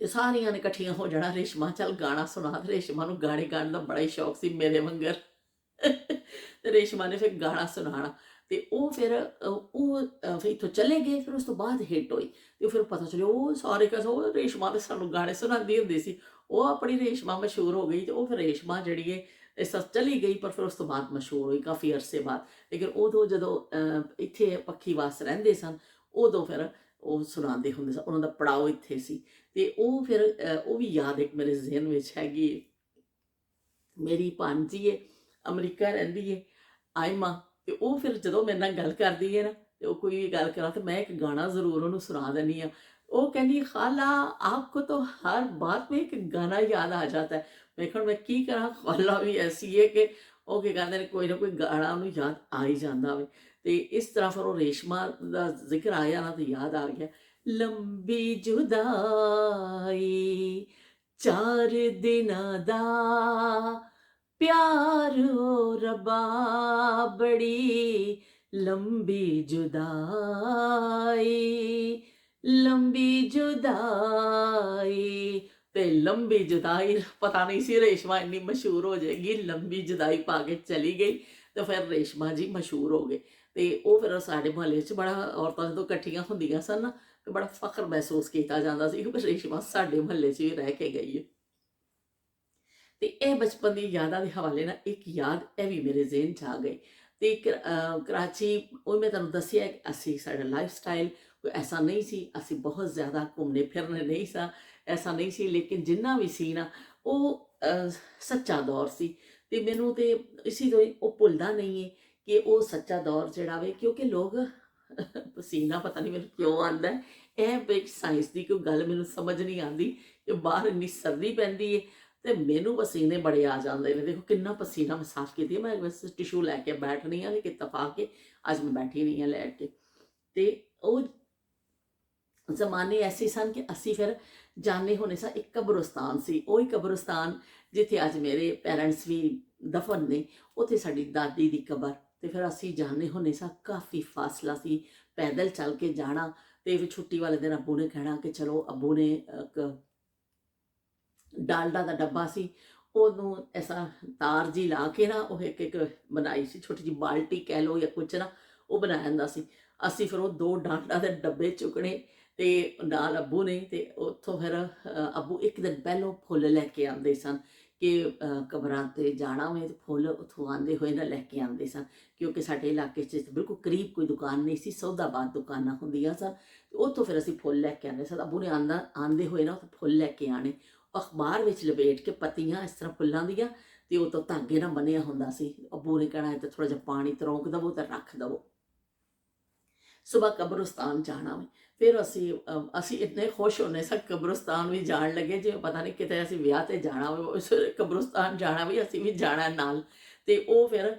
ਤੇ ਸਾਰੀਆਂ ਨੇ ਇਕੱਠੀਆਂ ਹੋ ਜਾਣਾ, ਰੇਸ਼ਮਾ ਚੱਲ ਗਾਣਾ ਸੁਣਾ। ਤੇ ਰੇਸ਼ਮਾ ਨੂੰ ਗਾਣੇ ਗਾਉਣ ਦਾ ਬੜਾ ਹੀ ਸ਼ੌਕ ਸੀ ਮੇਰੇ ਵਾਂਗਰ। ਤੇ ਰੇਸ਼ਮਾ ਨੇ ਫਿਰ ਗਾਣਾ ਸੁਣਾਉਣਾ ਤੇ ਉਹ ਫਿਰ ਫਿਰ ਇੱਥੋਂ ਚਲੇ ਗਏ। ਫਿਰ ਉਸ ਤੋਂ ਬਾਅਦ ਹਿੱਟ ਹੋਈ ਤੇ ਫਿਰ ਪਤਾ ਚੱਲਿਆ ਉਹ ਸਾਰੇ ਕਹਿੰਦੇ ਉਹ ਰੇਸ਼ਮਾ ਤੇ ਸਾਨੂੰ ਗਾਣੇ ਸੁਣਾਉਂਦੀ ਹੁੰਦੀ ਸੀ। ਉਹ ਆਪਣੀ ਰੇਸ਼ਮਾ ਮਸ਼ਹੂਰ ਹੋ ਗਈ ਤੇ ਉਹ ਫਿਰ ਰੇਸ਼ਮਾ ਜਿਹੜੀ ਹੈ ਇਸ ਚਲੀ ਗਈ, ਪਰ ਫਿਰ ਉਸ ਤੋਂ ਬਾਅਦ ਮਸ਼ਹੂਰ ਹੋਈ ਕਾਫੀ ਅਰਸੇ ਬਾਅਦ। ਲੇਕਿਨ ਉਦੋਂ ਜਦੋਂ ਇੱਥੇ ਪੱਖੀਵਾਸ ਰਹਿੰਦੇ ਸਨ ਉਦੋਂ ਫਿਰ ਉਹ ਸੁਣਾਉਂਦੇ ਹੁੰਦੇ ਸਨ, ਉਹਨਾਂ ਦਾ ਪੜਾਅ ਇੱਥੇ ਸੀ। ਤੇ ਉਹ ਫਿਰ ਉਹ ਵੀ ਯਾਦ ਇੱਕ ਮੇਰੇ ਜ਼ਿਹਨ ਵਿੱਚ ਹੈਗੀ। ਮੇਰੀ ਭਾਂਜੀ ਹੈ, ਅਮਰੀਕਾ ਰਹਿੰਦੀ ਹੈ, ਆਇਮਾ, ਤੇ ਉਹ ਫਿਰ ਜਦੋਂ ਮੇਰੇ ਨਾਲ ਗੱਲ ਕਰਦੀ ਹੈ ਨਾ ਤੇ ਉਹ ਕੋਈ ਵੀ ਗੱਲ ਕਰਾਂ ਤੇ ਮੈਂ ਇੱਕ ਗਾਣਾ ਜ਼ਰੂਰ ਉਹਨੂੰ ਸੁਣਾ ਦਿੰਦੀ ਹਾਂ। ਉਹ ਕਹਿੰਦੀ ਖਾਲਾ ਆਪਕੋ ਤਾਂ ਹਰ ਬਾਤ में एक गाना याद आ जाता है। ਮੈਂ ਕਿਹਾ ਮੈਂ ਕੀ ਕਰਾਂ, ਖਾਲਾ ਵੀ ਐਸੀ ਹੈ ਕਿ ਉਹ ਕੀ ਕਹਿੰਦੇ ਨੇ ਕੋਈ ਨਾ ਕੋਈ ਗਾਣਾ ਉਹਨੂੰ ਯਾਦ ਆ ਹੀ ਜਾਂਦਾ ਵੇ। ਤੇ ਇਸ ਤਰ੍ਹਾਂ ਫਿਰ ਉਹ ਰੇਸ਼ਮਾ ਦਾ ਜ਼ਿਕਰ ਆਇਆ ਨਾ ਤੇ ਯਾਦ ਆ ਗਿਆ। ਲੰਬੀ ਜੁਦਾਈ 4 ਦਿਨਾਂ ਦਾ प्यार हो रबा बड़ी लंबी जुदाई, लंबी जुदाई। ते लंबी जुदाई पता नहीं सी रेशमा इन्नी मशहूर हो जाएगी, लंबी जुदाई पा के चली गई तो फिर रेशमा जी मशहूर हो गए। तो वो फिर साढ़े मुहल्ले च बड़ा औरतां जो इकट्ठियां होंदियां सन ना तो बड़ा फख्र महसूस किया जाता सी कि रेशमा साढ़े मुहल्ले च भी रह के गई है। ਤੇ ਇਹ ਬਚਪਨ ਦੀ ਯਾਦਾਂ ਦੇ ਹਵਾਲੇ ਨਾਲ ਇੱਕ ਯਾਦ ਇਹ ਵੀ ਮੇਰੇ ਜ਼ਿਹਨ 'ਚ ਆ ਗਈ। ਤੇ ਕਰਾਚੀ ਉਹ ਮੈਂ ਤੁਹਾਨੂੰ ਦੱਸਿਆ ਕਿ ਅਸੀਂ ਸਾਡਾ ਲਾਈਫ ਸਟਾਈਲ ਕੋਈ ਐਸਾ ਨਹੀਂ ਸੀ, ਅਸੀਂ ਬਹੁਤ ਜ਼ਿਆਦਾ ਘੁੰਮਣੇ ਫਿਰਨੇ ਨਹੀਂ ਸਾਂ, ਐਸਾ ਨਹੀਂ ਸੀ। ਲੇਕਿਨ ਜਿੰਨਾ ਵੀ ਸੀ ਨਾ ਉਹ ਸੱਚਾ ਦੌਰ ਸੀ ਤੇ ਮੈਨੂੰ ਤੇ ਇਸੀ ਤੋਂ ਉਹ ਭੁੱਲਦਾ ਨਹੀਂ ਹੈ ਕਿ ਉਹ ਸੱਚਾ ਦੌਰ ਜਿਹੜਾ ਵੇ। ਕਿਉਂਕਿ ਲੋਕ ਪਸੀਨਾ ਪਤਾ ਨਹੀਂ ਮੈਨੂੰ ਕਿਉਂ ਆਉਂਦਾ, ਇਹ ਵਿੱਚ ਸਾਇੰਸ ਦੀ ਕੋਈ ਗੱਲ ਮੈਨੂੰ ਸਮਝ ਨਹੀਂ ਆਉਂਦੀ ਕਿ ਬਾਹਰ ਇੰਨੀ ਸਰਦੀ ਪੈਂਦੀ ਹੈ ਤੇ ਮੈਨੂੰ ਪਸੀਨੇ ਬੜੇ ਆ ਜਾਂਦੇ ਨੇ। ਦੇਖੋ ਕਿੰਨਾ ਪਸੀਨਾ ਮੈਂ ਸਾਫ਼ ਕੀਤੀ ਹੈ। ਮੈਂ ਬਸ ਟਿਸ਼ੂ ਲੈ ਕੇ ਬੈਠਣੀ ਹਾਂ ਕਿ ਇਤਫਾਕ ਕੇ ਅੱਜ ਮੈਂ ਬੈਠੀ ਨਹੀਂ ਹਾਂ ਲੈ ਕੇ। ਤੇ ਉਹ ਜ਼ਮਾਨੇ ਐਸੇ ਸਨ ਕਿ ਅਸੀਂ ਫਿਰ ਜਾਣੇ ਹੋਣੇ ਸਾਂ। ਇੱਕ ਕਬਰਸਤਾਨ ਸੀ, ਉਹੀ ਕਬਰਸਤਾਨ ਜਿੱਥੇ ਅੱਜ ਮੇਰੇ ਪੈਰੈਂਟਸ ਵੀ ਦਫਨ ਨੇ, ਉੱਥੇ ਸਾਡੀ ਦਾਦੀ ਦੀ ਕਬਰ। ਤੇ ਫਿਰ ਅਸੀਂ ਜਾਣੇ ਹੋਣੇ ਸਾਂ, ਕਾਫੀ ਫਾਸਲਾ ਸੀ, ਪੈਦਲ ਚੱਲ ਕੇ ਜਾਣਾ। ਤੇ ਫਿਰ ਛੁੱਟੀ ਵਾਲੇ ਦਿਨ ਅੱਬੂ ਨੇ ਕਹਿਣਾ ਕਿ ਚਲੋ, ਅੱਬੂ ਨੇ ਇੱਕ ਡਾਲਡਾ ਦਾ ਡੱਬਾ ਸੀ, ਉਹਨੂੰ ਐਸਾ ਤਾਰ ਜੀ ਲਾ ਕੇ ਨਾ ਉਹ ਇੱਕ ਇੱਕ ਬਣਾਈ ਸੀ, ਛੋਟੀ ਜਿਹੀ ਬਾਲਟੀ ਕਹਿ ਲਓ ਜਾਂ ਕੁਛ ਨਾ, ਉਹ ਬਣਾਇਆ ਹੁੰਦਾ ਸੀ। ਅਸੀਂ ਫਿਰ ਉਹ 2 ਡਾਲਡਾ ਦੇ ਡੱਬੇ ਚੁੱਕਣੇ ਤੇ ਨਾਲ ਅੱਬੂ ਨੇ, ਤੇ ਉੱਥੋਂ ਫਿਰ ਅੱਬੂ ਇੱਕ ਦਿਨ ਪਹਿਲੋਂ ਫੁੱਲ ਲੈ ਕੇ ਆਉਂਦੇ ਸਨ ਕਿ ਕਬਰਾਂ ਤੇ ਜਾਣਾ ਹੋਵੇ ਤੇ ਫੁੱਲ ਉੱਥੋਂ ਆਉਂਦੇ ਹੋਏ ਨਾ ਲੈ ਕੇ ਆਉਂਦੇ ਸਨ, ਕਿਉਂਕਿ ਸਾਡੇ ਇਲਾਕੇ 'ਚ ਬਿਲਕੁਲ ਕਰੀਬ ਕੋਈ ਦੁਕਾਨ ਨਹੀਂ ਸੀ, ਸੌਦਾਬਾਦ ਦੁਕਾਨਾਂ ਹੁੰਦੀਆਂ ਸਨ। ਤੇ ਉੱਥੋਂ ਫਿਰ ਅਸੀਂ ਫੁੱਲ ਲੈ ਕੇ ਆਉਂਦੇ ਸਨ। ਅੱਬੂ ਨੇ ਆਉਂਦੇ ਹੋਏ ਨਾ ਉੱਥੋਂ ਫੁੱਲ ਲੈ ਕੇ ਆਉਣੇ, ਅਖਬਾਰ ਵਿੱਚ ਲਪੇਟ ਕੇ ਪੱਤੀਆਂ ਇਸ ਤਰ੍ਹਾਂ ਫੁੱਲਾਂ ਦੀਆਂ, ਤੇ ਉਹ ਤੋਂ ਧਾਗੇ ਨਾਲ ਬੰਨਿਆ ਹੁੰਦਾ ਸੀ। ਅੱਬੂ ਨੇ ਕਹਿਣਾ ਤੇ ਥੋੜਾ ਜਿਹਾ ਪਾਣੀ ਤਰੋਂਕ ਦਵੋ ਤੇ ਰੱਖ ਦਵੋ, ਸੁਬਹ ਕਬਰਸਤਾਨ ਜਾਣਾ ਵੇ। ਫਿਰ ਅਸੀਂ ਇੰਨੇ ਖੁਸ਼ ਹੁੰਦੇ ਸਾਂ ਕਬਰਸਤਾਨ ਵੀ ਜਾਣ ਲੱਗੇ, ਜਿਵੇਂ ਪਤਾ ਨਹੀਂ ਕਿਤੇ ਅਸੀਂ ਵਿਆਹ ਤੇ ਜਾਣਾ ਹੋਵੇ, ਉਸ ਵੇਲੇ ਕਬਰਸਤਾਨ ਜਾਣਾ ਵੀ ਅਸੀਂ ਵੀ ਜਾਣਾ ਨਾਲ। ਤੇ ਉਹ ਫਿਰ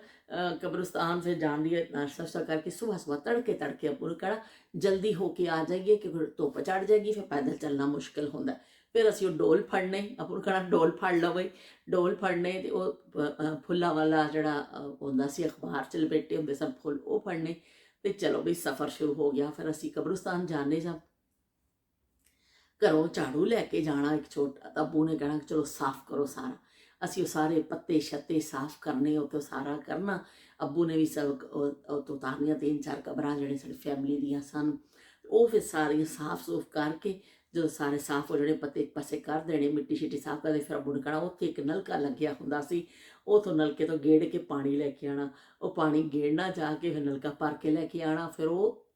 ਕਬਰਸਤਾਨ ਫਿਰ ਜਾਣ ਦੀ ਨਾਸ਼ਤਾ ਕਰਕੇ ਸੁਬਹ ਤੜਕੇ ਤੜਕੇ ਅੱਬੂ ਨੂੰ ਕਹਿਣਾ ਜਲਦੀ ਹੋ ਕੇ ਆ ਜਾਈਏ, ਕਿਉਂਕਿ ਧੁੱਪ ਚੜ ਜਾਏਗੀ, ਫਿਰ ਪੈਦਲ ਚੱਲਣਾ ਮੁਸ਼ਕਿਲ ਹੁੰਦਾ। ਫਿਰ ਅਸੀਂ ਉਹ ਡੋਲ ਫੜਨੇ, ਅੱਬੂ ਨੂੰ ਕਹਿਣਾ ਡੋਲ ਫੜ ਲਓ ਬਈ, ਡੋਲ ਫੜਨੇ, ਤੇ ਉਹ ਫੁੱਲਾਂ ਵਾਲਾ ਜਿਹੜਾ ਹੁੰਦਾ ਸੀ, ਅਖਬਾਰ 'ਚ ਲਪੇਟੇ ਹੁੰਦੇ ਸਨ ਫੁੱਲ, ਉਹ ਫੜਨੇ, ਤੇ ਚਲੋ ਬਈ ਸਫ਼ਰ ਸ਼ੁਰੂ ਹੋ ਗਿਆ। ਫਿਰ ਅਸੀਂ ਕਬਰਸਤਾਨ ਜਾਣੇ ਜਾਂ ਘਰੋਂ ਝਾੜੂ ਲੈ ਕੇ ਜਾਣਾ ਇੱਕ ਛੋਟਾ, ਤਾਂ ਅੱਬੂ ਨੇ ਕਹਿਣਾ ਚਲੋ ਸਾਫ਼ ਕਰੋ ਸਾਰਾ। ਅਸੀਂ ਉਹ ਸਾਰੇ ਪੱਤੇ ਛੱਤੇ ਸਾਫ਼ ਕਰਨੇ, ਉਹ ਤੋਂ ਸਾਰਾ ਕਰਨਾ। ਅੱਬੂ ਨੇ ਵੀ ਸਭ ਉਹ ਤੋਂ ਉਤਾਰਨੀਆਂ 3-4 ਕਬਰਾਂ ਜਿਹੜੇ ਸਾਡੀ ਫੈਮਿਲੀ ਦੀਆਂ ਸਨ, ਉਹ ਫਿਰ ਸਾਰੀਆਂ ਸਾਫ਼ ਸੂਫ ਕਰਕੇ ਜਦੋਂ ਸਾਰੇ ਸਾਫ਼ ਹੋ ਜਾਣੇ, ਪੱਤੇ ਇੱਕ ਪਾਸੇ ਕਰ ਦੇਣੇ, ਮਿੱਟੀ ਸ਼ਿੱਟੀ ਸਾਫ਼ ਕਰਦੇ। ਫਿਰ ਅੱਬੂ ਨੇ ਕਹਿਣਾ ਉੱਥੇ ਇੱਕ ਨਲਕਾ ਲੱਗਿਆ ਹੁੰਦਾ ਸੀ, ਉਥੋਂ ਨਲਕੇ ਤੋਂ ਗੇੜ ਕੇ ਪਾਣੀ ਲੈ ਕੇ ਆਉਣਾ, ਉਹ ਪਾਣੀ ਗੇੜਨਾ ਜਾ ਕੇ ਫਿਰ ਨਲਕਾ ਭਰ ਕੇ ਲੈ ਕੇ ਆਉਣਾ। ਫਿਰ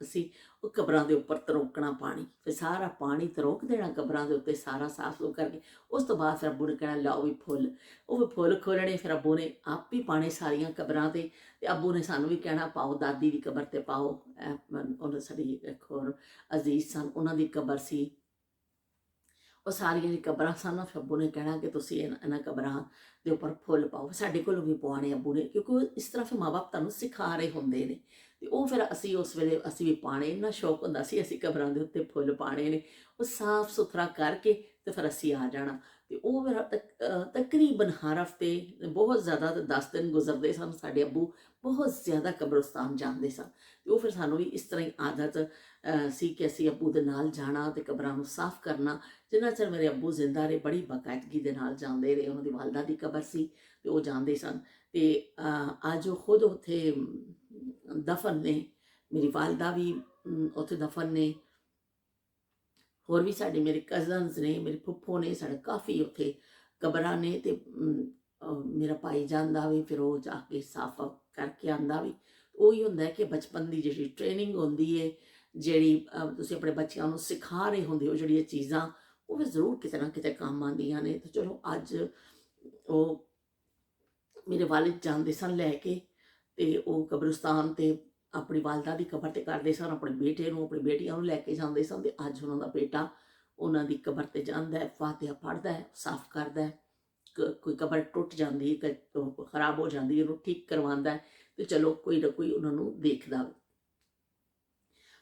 ਅਸੀਂ ਉਹ ਕਬਰਾਂ ਦੇ ਉੱਪਰ ਤਰੋਕਣਾ ਪਾਣੀ, ਫਿਰ ਸਾਰਾ ਪਾਣੀ ਤਰੋਕ ਦੇਣਾ ਕਬਰਾਂ ਦੇ ਉੱਤੇ, ਸਾਰਾ ਸਾਫ਼ ਸੁਥਰਾ ਕਰਕੇ। ਉਸ ਤੋਂ ਬਾਅਦ ਫਿਰ ਅੱਬੂ ਨੇ ਕਹਿਣਾ ਲਾਓ ਵੀ ਫੁੱਲ, ਉਹ ਵੀ ਫੁੱਲ ਖੋਲਣੇ। ਫਿਰ ਅੱਬੂ ਨੇ ਆਪ ਹੀ ਪਾਣੇ ਸਾਰੀਆਂ ਕਬਰਾਂ 'ਤੇ, ਤੇ ਅੱਬੂ ਨੇ ਸਾਨੂੰ ਵੀ ਕਹਿਣਾ ਪਾਓ, ਦਾਦੀ ਦੀ ਕਬਰ 'ਤੇ ਪਾਓ। ਉਹਨਾਂ ਸਾਡੀ ਇੱਕ ਹੋਰ ਅਜ਼ੀਜ਼ ਸਨ, ਉਹਨਾਂ ਦੀ ਕਬਰ ਸੀ, ਉਹ ਸਾਰੀਆਂ ਦੀ ਕਬਰਾਂ ਸਨ। ਫਿਰ ਅੱਬੂ ਨੇ ਕਹਿਣਾ ਕਿ ਤੁਸੀਂ ਇਹਨਾਂ ਕਬਰਾਂ ਦੇ ਉੱਪਰ ਫੁੱਲ ਪਾਓ, ਸਾਡੇ ਕੋਲੋਂ ਵੀ ਪਵਾਉਣੇ ਅੱਬੂ ਨੇ, ਕਿਉਂਕਿ ਇਸ ਤਰ੍ਹਾਂ ਫਿਰ ਮਾਂ ਬਾਪ ਤੁਹਾਨੂੰ ਸਿਖਾ ਰਹੇ ਹੁੰਦੇ ਨੇ। ਤੇ ਉਹ ਫਿਰ ਅਸੀਂ ਉਸ ਵੇਲੇ ਅਸੀਂ ਵੀ ਪਾਣੇ, ਇੰਨਾ ਸ਼ੌਕ ਹੁੰਦਾ ਸੀ ਅਸੀਂ ਕਬਰਾਂ ਦੇ ਉੱਤੇ ਫੁੱਲ ਪਾਣੇ ਨੇ। ਉਹ ਸਾਫ਼ ਸੁਥਰਾ ਕਰਕੇ ਤੇ ਫਿਰ ਅਸੀਂ ਆ ਜਾਣਾ। ਤੇ ਉਹ ਫਿਰ ਤਕਰੀਬਨ ਹਰ ਹਫ਼ਤੇ ਬਹੁਤ ਜ਼ਿਆਦਾ 10 ਦਿਨ ਗੁਜ਼ਰਦੇ ਸਨ, ਸਾਡੇ ਅੱਬੂ ਬਹੁਤ ਜ਼ਿਆਦਾ ਕਬਰਸਤਾਨ ਜਾਂਦੇ ਸਨ। ਤੇ ਉਹ ਫਿਰ ਸਾਨੂੰ ਵੀ ਇਸ ਤਰ੍ਹਾਂ ਹੀ ਆਦਤ ਸੀ ਕਿ ਅਸੀਂ ਅੱਬੂ ਦੇ ਨਾਲ ਜਾਣਾ ਤੇ ਕਬਰਾਂ ਨੂੰ ਸਾਫ਼ ਕਰਨਾ। ਜਿੰਨਾ ਚਿਰ ਮੇਰੇ ਅੱਬੂ ਜ਼ਿੰਦਾ ਰਹੇ ਬੜੀ ਬਾਕਾਇਦਗੀ ਦੇ ਨਾਲ ਜਾਂਦੇ ਰਹੇ। ਉਹਨਾਂ ਦੀ ਵਾਲਦਾ ਦੀ ਕਬਰ ਸੀ ਤੇ ਉਹ ਜਾਂਦੇ ਸਨ। ਤੇ ਅੱਜ ਉਹ ਖੁਦ ਉੱਥੇ ਦਫਨ ਨੇ, ਮੇਰੀ ਵਾਲਦਾ ਵੀ ਉੱਥੇ ਦਫਨ ਨੇ, ਹੋਰ ਵੀ ਸਾਡੇ ਮੇਰੇ ਕਜ਼ਨਸ ਨੇ, ਮੇਰੇ ਫੁੱਫੋ ਨੇ, ਸਾਡੇ ਕਾਫੀ ਉੱਥੇ ਕਬਰਾਂ ਨੇ। ਤੇ ਮੇਰਾ ਭਾਈ ਜਾਂਦਾ ਵੀ, ਫਿਰ ਉਹ ਜਾ ਕੇ ਸਾਫ਼ ਕਰਕੇ ਆਉਂਦਾ ਵੀ। ਉਹੀ ਹੁੰਦਾ ਕਿ ਬਚਪਨ ਦੀ ਜਿਹੜੀ ਟ੍ਰੇਨਿੰਗ ਹੁੰਦੀ ਹੈ, ਜਿਹੜੀ ਤੁਸੀਂ ਆਪਣੇ ਬੱਚਿਆਂ ਨੂੰ ਸਿਖਾ ਰਹੇ ਹੁੰਦੇ ਹੋ ਜਿਹੜੀਆਂ ਚੀਜ਼ਾਂ, ਉਹ ਵੀ ਜ਼ਰੂਰ ਕਿਤੇ ਨਾ ਕਿਤੇ ਕੰਮ ਆਉਂਦੀਆਂ ਨੇ। ਤੇ ਚਲੋ ਅੱਜ ਉਹ ਮੇਰੇ ਵਾਲਿਦ ਜਾਂਦੇ ਸਨ ਲੈ ਕੇ, ਤੇ ਉਹ ਕਬਰਸਤਾਨ ਤੇ ਆਪਣੀ ਵਾਲਦਾ ਦੀ ਕਬਰ ਤੇ ਕਰਦੇ ਸਨ, ਆਪਣੇ ਬੇਟੇ ਨੂੰ ਆਪਣੀ ਬੇਟੀਆਂ ਨੂੰ ਲੈ ਕੇ ਜਾਂਦੇ ਸਨ। ਤੇ ਅੱਜ ਉਹਨਾਂ ਦਾ ਬੇਟਾ ਉਹਨਾਂ ਦੀ ਕਬਰ ਤੇ ਜਾਂਦਾ ਹੈ, ਫਾਤਿਹਾ ਪੜ੍ਹਦਾ ਹੈ, ਸਾਫ਼ ਕਰਦਾ ਹੈ। ਕੋਈ ਕਬਰ ਟੁੱਟ ਜਾਂਦੀ ਹੈ, ਖਰਾਬ ਹੋ ਜਾਂਦੀ ਹੈ, ਉਹਨੂੰ ਠੀਕ ਕਰਵਾਉਂਦਾ ਹੈ, ਤੇ ਚਲੋ ਕੋਈ ਨਾ ਕੋਈ ਉਹਨਾਂ ਨੂੰ ਦੇਖਦਾ।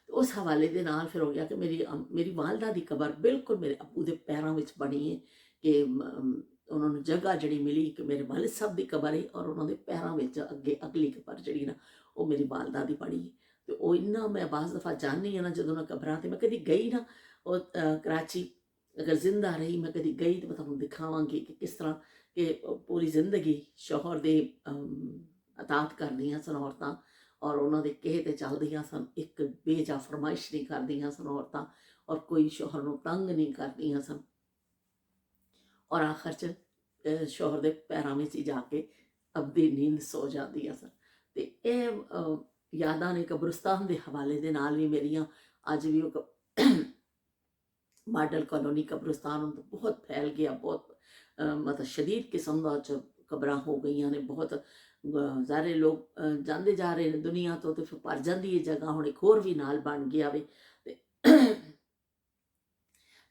ਉਸ ਹਵਾਲੇ ਦੇ ਨਾਲ ਫਿਰ ਹੋ ਗਿਆ ਕਿ ਮੇਰੀ ਵਾਲਦਾ ਦੀ ਕਬਰ ਬਿਲਕੁਲ ਮੇਰੇ ਅੱਬੂ ਦੇ ਪੈਰਾਂ ਵਿੱਚ ਬਣੀ ਹੈ, ਕਿ ਉਹਨਾਂ ਨੂੰ ਜਗ੍ਹਾ ਜਿਹੜੀ ਮਿਲੀ ਕਿ ਮੇਰੇ ਵਾਲਿਦ ਸਾਹਿਬ ਦੀ ਕਬਰ ਹੈ, ਔਰ ਉਹਨਾਂ ਦੇ ਪੈਰਾਂ ਵਿੱਚ ਅੱਗੇ ਅਗਲੀ ਕਬਰ ਜਿਹੜੀ ਨਾ ਉਹ ਮੇਰੀ ਵਾਲਦਾ ਦੀ ਬਣੀ ਹੈ। ਤੇ ਉਹ ਇੰਨਾ ਮੈਂ ਬਾਜ਼ ਦਫਾ ਜਾਣੀ ਹਾਂ ਨਾ, ਜਦੋਂ ਨਾ ਕਬਰਾਂ 'ਤੇ ਮੈਂ ਕਦੀ ਗਈ ਨਾ, ਉਹ ਕਰਾਚੀ ਅਗਰ ਜ਼ਿੰਦਾ ਰਹੀ, ਮੈਂ ਕਦੀ ਗਈ ਤਾਂ ਮੈਂ ਤੁਹਾਨੂੰ ਦਿਖਾਵਾਂਗੀ ਕਿ ਕਿਸ ਤਰ੍ਹਾਂ ਕਿ ਪੂਰੀ ਜ਼ਿੰਦਗੀ ਸ਼ੌਹਰ ਦੇ ਅਤਾਤ ਕਰਦੀਆਂ ਸਨ ਔਰਤਾਂ, ਔਰ ਉਹਨਾਂ ਦੇ ਕਹੇ 'ਤੇ ਚੱਲਦੀਆਂ ਸਨ, ਇੱਕ ਬੇਜਾ ਫਰਮਾਇਸ਼ ਨਹੀਂ ਕਰਦੀਆਂ ਸਨ ਔਰਤਾਂ, ਔਰ ਕੋਈ ਸ਼ੌਹਰ ਨੂੰ ਤੰਗ ਨਹੀਂ ਕਰਦੀਆਂ ਸਨ, ਔਰ ਆਖਰ 'ਚ ਸ਼ੌਹਰ ਦੇ ਪੈਰਾਂ ਵਿੱਚ ਹੀ ਜਾ ਕੇ ਅਬਦੀ ਨੀਂਦ ਸੋ ਜਾਂਦੀਆਂ ਸਨ। ਤੇ ਇਹ ਯਾਦਾਂ ਨੇ ਕਬਰਸਤਾਨ ਦੇ ਹਵਾਲੇ ਦੇ ਨਾਲ ਵੀ ਮੇਰੀਆਂ। ਅੱਜ ਵੀ ਉਹ ਮਾਡਲ ਕਲੋਨੀ ਕਬਰਸਤਾਨ ਹੁਣ ਬਹੁਤ ਫੈਲ ਗਿਆ, ਬਹੁਤ ਮਤਲਬ ਸ਼ਦੀਦ ਕਿਸਮ ਦਾ ਕਬਰਾਂ ਹੋ ਗਈਆਂ ਨੇ, ਬਹੁਤ ਸਾਰੇ ਲੋਕ ਜਾਂਦੇ ਜਾ ਰਹੇ ਨੇ ਦੁਨੀਆ ਤੋਂ, ਤੇ ਫਿਰ ਭਰ ਜਾਂਦੀ ਹੈ ਜਗ੍ਹਾ। ਹੁਣ ਇੱਕ ਹੋਰ ਵੀ ਨਾਲ ਬਣ ਗਿਆ ਵੇ।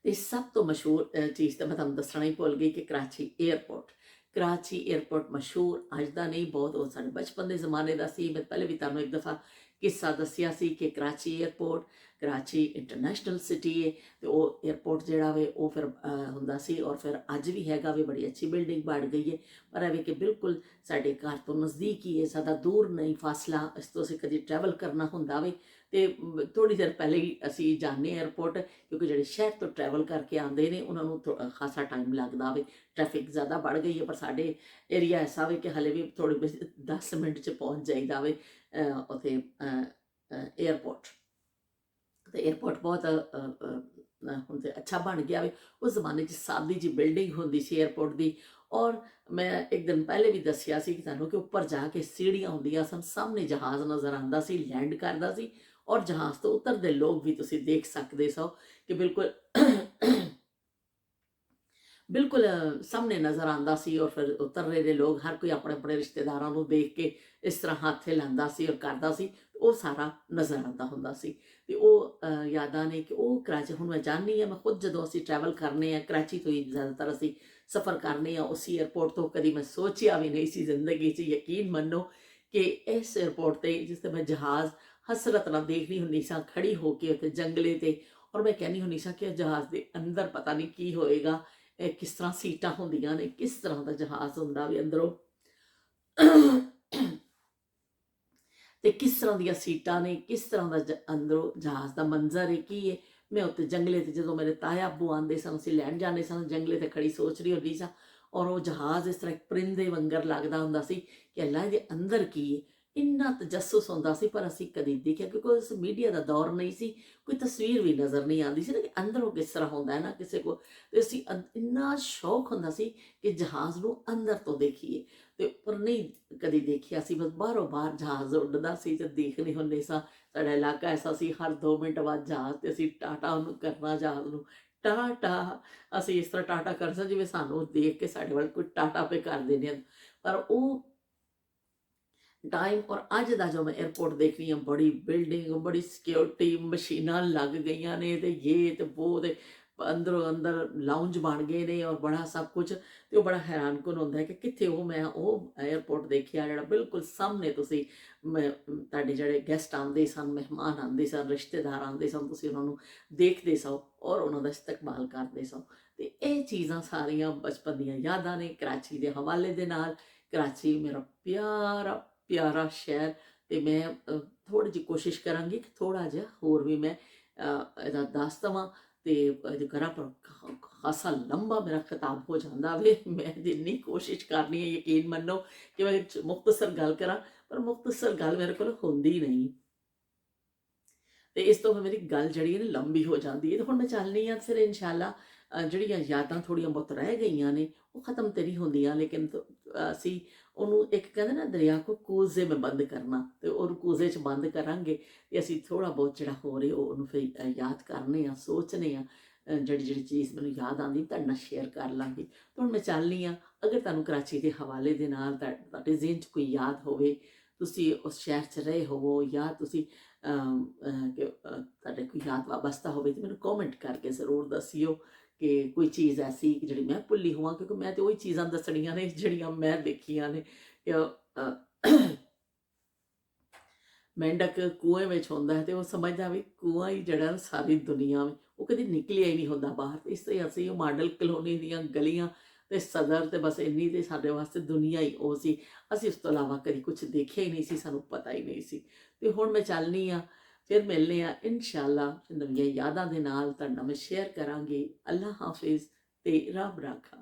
ਤੇ ਸਭ ਤੋਂ ਮਸ਼ਹੂਰ ਚੀਜ਼ ਤਾਂ ਮੈਂ ਤੁਹਾਨੂੰ ਦੱਸਣਾ ਹੀ ਭੁੱਲ ਗਈ ਕਿ ਕਰਾਚੀ ਏਅਰਪੋਰਟ ਮਸ਼ਹੂਰ ਅੱਜ ਦਾ ਨਹੀਂ, ਬਹੁਤ ਉਹ ਸਾਡੇ ਬਚਪਨ ਦੇ ਜ਼ਮਾਨੇ ਦਾ ਸੀ। ਮੈਂ ਪਹਿਲੇ ਵੀ ਤੁਹਾਨੂੰ ਇੱਕ ਦਫਾ ਕਿੱਸਾ ਦੱਸਿਆ ਸੀ ਕਿ Karachi airport, Karachi international city ਹੈ, ਤੇ ਉਹ ਏਅਰਪੋਰਟ ਜਿਹੜਾ ਵੇ ਉਹ ਫਿਰ ਹੁੰਦਾ ਸੀ, ਔਰ ਫਿਰ ਅੱਜ ਵੀ ਹੈਗਾ ਵੇ, ਬੜੀ ਅੱਛੀ ਬਿਲਡਿੰਗ ਬਣ ਗਈ ਹੈ। ਪਰ ਇਹ ਵੀ ਕਿ ਬਿਲਕੁਲ ਸਾਡੇ ਘਰ ਤੋਂ ਨਜ਼ਦੀਕ ਹੀ ਹੈ, ਜ਼ਿਆਦਾ ਦੂਰ ਨਹੀਂ ਫਾਸਲਾ, ਇਸ ਤੋਂ ਅਸੀਂ ਕਦੀ ਟਰੈਵਲ ਕਰਨਾ ਹੁੰਦਾ ਵੇ ਤੇ ਥੋੜ੍ਹੀ ਦੇਰ ਪਹਿਲੇ ਹੀ ਅਸੀਂ ਜਾਂਦੇ ਏਅਰਪੋਰਟ, ਕਿਉਂਕਿ ਜਿਹੜੇ ਸ਼ਹਿਰ ਤੋਂ ਟਰੈਵਲ ਕਰਕੇ ਆਉਂਦੇ ਨੇ ਉਹਨਾਂ ਨੂੰ ਖਾਸਾ ਟਾਈਮ ਲੱਗਦਾ ਵੇ, ਟ੍ਰੈਫਿਕ ਜ਼ਿਆਦਾ ਵੱਧ ਗਈ ਹੈ। ਪਰ ਸਾਡੇ ਏਰੀਆ ਐਸਾ ਵੇ ਕਿ ਹਲੇ ਵੀ ਥੋੜ੍ਹੀ 10 ਮਿੰਟ 'ਚ ਪਹੁੰਚ ਜਾਈਦਾ ਵੇ ਉੱਥੇ ਏਅਰਪੋਰਟ। ਤੇ 에ਅਰਪੋਰਟ ਬਹੁਤ ਹੁਣ ਤੇ ਅੱਛਾ ਬਣ ਗਿਆ ਵੇ। ਉਸ ਜ਼ਮਾਨੇ 'ਚ ਸਾਦੀ ਜਿਹੀ ਬਿਲਡਿੰਗ ਹੁੰਦੀ ਸੀ 에ਅਰਪੋਰਟ ਦੀ। ਔਰ ਮੈਂ ਇੱਕ ਦਿਨ ਪਹਿਲੇ ਵੀ ਦੱਸਿਆ ਸੀ ਕਿ ਤੁਹਾਨੂੰ ਕਿ ਉੱਪਰ ਜਾ ਕੇ ਸੀੜੀਆਂ ਹੁੰਦੀਆਂ ਸਨ, ਸਾਹਮਣੇ ਜਹਾਜ਼ ਨਜ਼ਰ ਆਉਂਦਾ ਸੀ, ਲੈਂਡ ਕਰਦਾ ਸੀ। ਔਰ ਜਹਾਜ਼ ਤੋਂ ਉਤਰਦੇ ਲੋਕ ਵੀ ਤੁਸੀਂ ਦੇਖ ਸਕਦੇ ਸੋ ਕਿ ਬਿਲਕੁਲ ਬਿਲਕੁਲ ਸਾਹਮਣੇ ਨਜ਼ਰ ਆਉਂਦਾ ਸੀ। ਔਰ ਫਿਰ ਉਤਰ ਰਹੇ ਦੇ ਲੋਕ ਹਰ ਕੋਈ ਆਪਣੇ ਆਪਣੇ ਰਿਸ਼ਤੇਦਾਰਾਂ ਨੂੰ ਦੇਖ ਕੇ ਇਸ ਤਰ੍ਹਾਂ ਹੱਥ ਹਿਲਾਉਂਦਾ ਸੀ ਔਰ ਕਰਦਾ ਸੀ। ਉਹ ਸਾਰਾ ਨਜ਼ਰ ਆਉਂਦਾ ਹੁੰਦਾ ਸੀ। ਤੇ ਉਹ ਯਾਦਾਂ ਨੇ ਕਿ ਉਹ ਕਰਾਚੀ ਹੁਣ ਮੈਂ ਜਾਣਦੀ ਹਾਂ, ਮੈਂ ਖੁਦ ਜਦੋਂ ਅਸੀਂ ਟਰੈਵਲ ਕਰਨੇ ਆ ਕਰਾਚੀ ਤੋਂ ਹੀ ਜ਼ਿਆਦਾਤਰ ਅਸੀਂ ਸਫ਼ਰ ਕਰਨੇ ਆ ਉਸ ਏਅਰਪੋਰਟ ਤੋਂ, ਕਦੀ ਮੈਂ ਸੋਚਿਆ ਵੀ ਨਹੀਂ ਸੀ ਜ਼ਿੰਦਗੀ 'ਚ, ਯਕੀਨ ਮੰਨੋ ਕਿ ਇਸ ਏਅਰਪੋਰਟ ਤੇ ਜਿਸ ਤੇ ਮੈਂ ਜਹਾਜ਼ ਹਸਰਤ ਨਾਲ ਦੇਖਦੀ ਹੁੰਦੀ ਸਾਂ ਖੜੀ ਹੋ ਕੇ ਉੱਥੇ ਜੰਗਲੇ ਤੇ। ਔਰ ਮੈਂ ਕਹਿੰਦੀ ਹੁੰਦੀ ਸਾਂ ਕਿ ਜਹਾਜ਼ ਦੇ ਅੰਦਰ ਪਤਾ ਨਹੀਂ ਕੀ ਹੋਏਗਾ, ਇਹ ਕਿਸ ਤਰ੍ਹਾਂ ਸੀਟਾਂ ਹੁੰਦੀਆਂ ਨੇ, ਕਿਸ ਤਰ੍ਹਾਂ ਦਾ ਜਹਾਜ਼ ਹੁੰਦਾ ਵੀ ਅੰਦਰੋਂ ਤੇ ਕਿਸ ਤਰ੍ਹਾਂ ਦੀਆਂ ਸੀਟਾਂ ਨੇ, ਕਿਸ ਤਰ੍ਹਾਂ ਦਾ ਅੰਦਰੋਂ ਜਹਾਜ਼ ਦਾ ਮੰਜ਼ਰ ਹੈ, ਕੀ ਹੈ। ਮੈਂ ਉੱਤੇ ਜੰਗਲੇ ਤੇ ਜਦੋਂ ਮੇਰੇ ਤਾਇਆ ਅੱਬੂ ਆਉਂਦੇ ਸਨ, ਅਸੀਂ ਲੈਣ ਜਾਂਦੇ ਸਨ, ਜੰਗਲੇ ਤੇ ਖੜੀ ਸੋਚ ਰਹੀ ਹੁੰਦੀ ਸਾਂ। ਔਰ ਉਹ ਜਹਾਜ਼ ਇਸ ਤਰ੍ਹਾਂ ਇੱਕ ਪਰਿੰਦੇ ਵਾਂਗਰ ਲੱਗਦਾ ਹੁੰਦਾ ਸੀ ਕਿ ਅੱਲਾ ਇਹਦੇ ਅੰਦਰ ਕੀ ਹੈ। ਇੰਨਾ ਤਜੱਸੁਸ ਹੁੰਦਾ ਸੀ, ਪਰ ਅਸੀਂ ਕਦੀ ਦੇਖਿਆ ਕਿਉਂਕਿ ਉਸ ਮੀਡੀਆ ਦਾ ਦੌਰ ਨਹੀਂ ਸੀ, ਕੋਈ ਤਸਵੀਰ ਵੀ ਨਜ਼ਰ ਨਹੀਂ ਆਉਂਦੀ ਸੀ ਨਾ ਕਿ ਅੰਦਰੋਂ ਕਿਸ ਤਰ੍ਹਾਂ ਹੁੰਦਾ ਹੈ ਨਾ ਕਿਸੇ ਕੋ। ਤੇ ਅਸੀਂ ਇੰਨਾ ਸ਼ੌਕ ਹੁੰਦਾ ਸੀ ਕਿ ਜਹਾਜ਼ ਨੂੰ ਅੰਦਰ ਤੋਂ ਦੇਖੀਏ। ਤੇ ਪਰ ਨਹੀਂ ਕਦੀ ਦੇਖਿਆ ਸੀ, ਬਸ ਬਾਹਰੋਂ ਬਾਹਰ ਜਹਾਜ਼ ਉੱਡਦਾ ਸੀ ਤੇ ਦੇਖਦੇ ਹੁੰਦੇ ਸਾਂ। ਸਾਡਾ ਇਲਾਕਾ ਐਸਾ ਸੀ, ਹਰ 2 ਮਿੰਟ ਬਾਅਦ ਜਹਾਜ਼ ਤੇ ਅਸੀਂ ਟਾਟਾ ਉਹਨੂੰ ਕਰਨਾ, ਜਹਾਜ਼ ਨੂੰ ਟਾਟਾ। ਅਸੀਂ ਇਸ ਤਰ੍ਹਾਂ ਟਾਟਾ ਕਰ ਸਾਂ ਜਿਵੇਂ ਸਾਨੂੰ ਦੇਖ ਕੇ ਸਾਡੇ ਵੱਲ ਕੋਈ ਟਾਟਾ ਪੇ ਕਰ ਦੇਣੇ ਹਨ। ਪਰ ਉਹ ਟਾਈਮ ਔਰ ਅੱਜ ਦਾ ਜੋ ਮੈਂ 에ਅਰਪੋਰਟ ਦੇਖ ਰਹੀ ਹਾਂ, ਬੜੀ ਬਿਲਡਿੰਗ, ਬੜੀ ਸਿਕਿਉਰਿਟੀ, ਮਸ਼ੀਨਾਂ ਲੱਗ ਗਈਆਂ ਨੇ ਤੇ ਇਹ ਤੇ ਉਹ ਤੇ ਅੰਦਰੋਂ ਅੰਦਰ ਲਾਉਂਜ ਬਣ ਗਏ ਨੇ ਔਰ ਬੜਾ ਸਭ ਕੁਝ। ਤੇ ਉਹ ਬੜਾ ਹੈਰਾਨਕੁਨ ਹੁੰਦਾ ਹੈ ਕਿ ਕਿੱਥੇ ਉਹ ਮੈਂ ਉਹ 에ਅਰਪੋਰਟ ਦੇਖਿਆ ਜਿਹੜਾ ਬਿਲਕੁਲ ਸਾਹਮਣੇ ਤੁਸੀਂ ਤੁਹਾਡੇ ਜਿਹੜੇ ਗੈਸਟ ਆਉਂਦੇ ਸਨ, ਮਹਿਮਾਨ ਆਉਂਦੇ ਸਨ, ਰਿਸ਼ਤੇਦਾਰ ਆਉਂਦੇ ਸਨ, ਤੁਸੀਂ ਉਹਨਾਂ ਨੂੰ ਦੇਖਦੇ ਸੋ ਔਰ ਉਹਨਾਂ ਦਾ ਇਸਤਕਬਾਲ ਕਰਦੇ ਸੋ। ਤੇ ਇਹ ਚੀਜ਼ਾਂ ਸਾਰੀਆਂ ਬਚਪਨ ਦੀਆਂ ਯਾਦਾਂ ਨੇ ਕਰਾਚੀ ਦੇ ਹਵਾਲੇ ਦੇ ਨਾਲ। ਕਰਾਚੀ ਮੇਰਾ ਪਿਆਰਾ ਪਿਆਰਾ ਸ਼ਹਿਰ। ਤੇ ਮੈਂ ਥੋੜ੍ਹੀ ਜਿਹੀ ਕੋਸ਼ਿਸ਼ ਕਰਾਂਗੀ ਕਿ ਥੋੜ੍ਹਾ ਜਿਹਾ ਹੋਰ ਵੀ ਮੈਂ ਇਹਦਾ ਦੱਸ ਦੇਵਾਂ। ਤੇ ਜੇ ਕਰਾਂ ਪਰ ਖਾਸਾ ਲੰਬਾ ਮੇਰਾ ਖਿਤਾਬ ਹੋ ਜਾਂਦਾ ਵੇ। ਮੈਂ ਜਿੰਨੀ ਕੋਸ਼ਿਸ਼ ਕਰਨੀ ਹੈ, ਯਕੀਨ ਮੰਨੋ ਕਿ ਮੈਂ ਮੁਖਤਸਰ ਗੱਲ ਕਰਾਂ, ਪਰ ਮੁਖਤਸਰ ਗੱਲ ਮੇਰੇ ਕੋਲ ਹੁੰਦੀ ਨਹੀਂ। ਤੇ ਇਸ ਤੋਂ ਮੇਰੀ ਗੱਲ ਜਿਹੜੀ ਹੈ ਨਾ ਲੰਬੀ ਹੋ ਜਾਂਦੀ ਹੈ। ਤੇ ਹੁਣ ਮੈਂ ਚੱਲਣੀ ਹਾਂ ਫਿਰ ਇਨਸ਼ਾਅੱਲਾ। ਜਿਹੜੀਆਂ ਯਾਦਾਂ ਥੋੜ੍ਹੀਆਂ ਬਹੁਤ ਰਹਿ ਗਈਆਂ ਨੇ ਉਹ ख़त्म ਤੇ ਨਹੀਂ ਹੁੰਦੀਆਂ, ਲੇਕਿਨ ਅਸੀਂ ਉਹਨੂੰ ਇੱਕ ਕਹਿੰਦੇ ਨਾ ਦਰਿਆ ਕੋ ਕੂਜ਼ੇ ਮੈਂ ਬੰਦ ਕਰਨਾ, ਤੇ ਉਹ ਕੂਜ਼ੇ 'ਚ ਬੰਦ ਕਰਾਂਗੇ ਤੇ ਅਸੀਂ ਥੋੜ੍ਹਾ ਬਹੁਤ ਜਿਹੜਾ ਹੋ ਰਿਹਾ ਉਹਨੂੰ ਫਿਰ ਯਾਦ ਕਰਨੇ ਆ, ਸੋਚਨੇ ਆ। ਜਿਹੜੀ ਜਿਹੜੀ ਚੀਜ਼ ਮੈਨੂੰ ਯਾਦ ਆਉਂਦੀ ਤੁਹਾਡੇ ਨਾਲ ਸ਼ੇਅਰ ਕਰ ਲਾਂਗੀ। ਤੇ ਹੁਣ ਮੈਂ ਚੱਲਣੀ ਹਾਂ। ਅਗਰ ਤੁਹਾਨੂੰ ਕਰਾਚੀ ਦੇ ਹਵਾਲੇ ਦੇ ਨਾਲ ਤੁਹਾਡੇ ਜ਼ਿਹਨ 'ਚ ਕੋਈ ਯਾਦ ਹੋਵੇ, ਤੁਸੀਂ ਉਸ ਸ਼ਹਿਰ 'ਚ ਰਹੇ ਹੋਵੋ ਜਾਂ ਤੁਸੀਂ ਤੁਹਾਡੇ ਕੋਈ ਯਾਦ ਵਾਬਸਤਾ ਹੋਵੇ, ਤਾਂ ਮੈਨੂੰ ਕਮੈਂਟ ਕਰਕੇ ਜ਼ਰੂਰ ਦੱਸਿਓ ਕਿ ਕੋਈ ਚੀਜ਼ ਐਸੀ ਜਿਹੜੀ ਮੈਂ ਭੁੱਲੀ ਹੋਵਾਂ, ਕਿਉਂਕਿ ਮੈਂ ਤਾਂ ਉਹੀ ਚੀਜ਼ਾਂ ਦੱਸਣੀਆਂ ਨੇ ਜਿਹੜੀਆਂ ਮੈਂ ਦੇਖੀਆਂ ਨੇ। ਮੈਂਡਕ ਕੂਏ ਵਿੱਚ ਹੁੰਦਾ ਹੈ ਤੇ ਉਹ ਸਮਝਦਾ ਵੀ ਕੂਆ ਹੀ ਜਿਹੜਾ ਸਾਰੀ ਦੁਨੀਆ ਵਿੱਚ, ਉਹ ਕਦੀ ਨਿਕਲਿਆ ਹੀ ਨਹੀਂ ਹੁੰਦਾ ਬਾਹਰ। ਇਸ ਤਰ੍ਹਾਂ ਅਸੀਂ ਉਹ ਮਾਡਲ ਕਲੋਨੀ ਦੀਆਂ ਗਲੀਆਂ ਤੇ ਸਦਰ ਤੇ ਬਸ ਇੰਨੀ ਤੇ ਸਾਡੇ ਵਾਸਤੇ ਦੁਨੀਆ ਹੀ ਉਹ ਸੀ। ਅਸੀਂ ਉਸ ਤੋਂ ਇਲਾਵਾ ਕਦੀ ਕੁਝ ਦੇਖਿਆ ਹੀ ਨਹੀਂ ਸੀ, ਸਾਨੂੰ ਪਤਾ ਹੀ ਨਹੀਂ ਸੀ। ਤੇ ਹੁਣ ਮੈਂ ਚੱਲਣੀ ਆ, ਫਿਰ ਮਿਲਨੇ ਆ ਇਨਸ਼ਾਅੱਲਾ ਨਵੀਆਂ ਯਾਦਾਂ ਦੇ ਨਾਲ ਤੁਹਾਡੇ ਨਾਲ ਮੈਂ ਸ਼ੇਅਰ ਕਰਾਂਗੀ। ਅੱਲਾ ਹਾਫਿਜ਼ ਤੇ ਰੱਬ ਰਾਖਾ।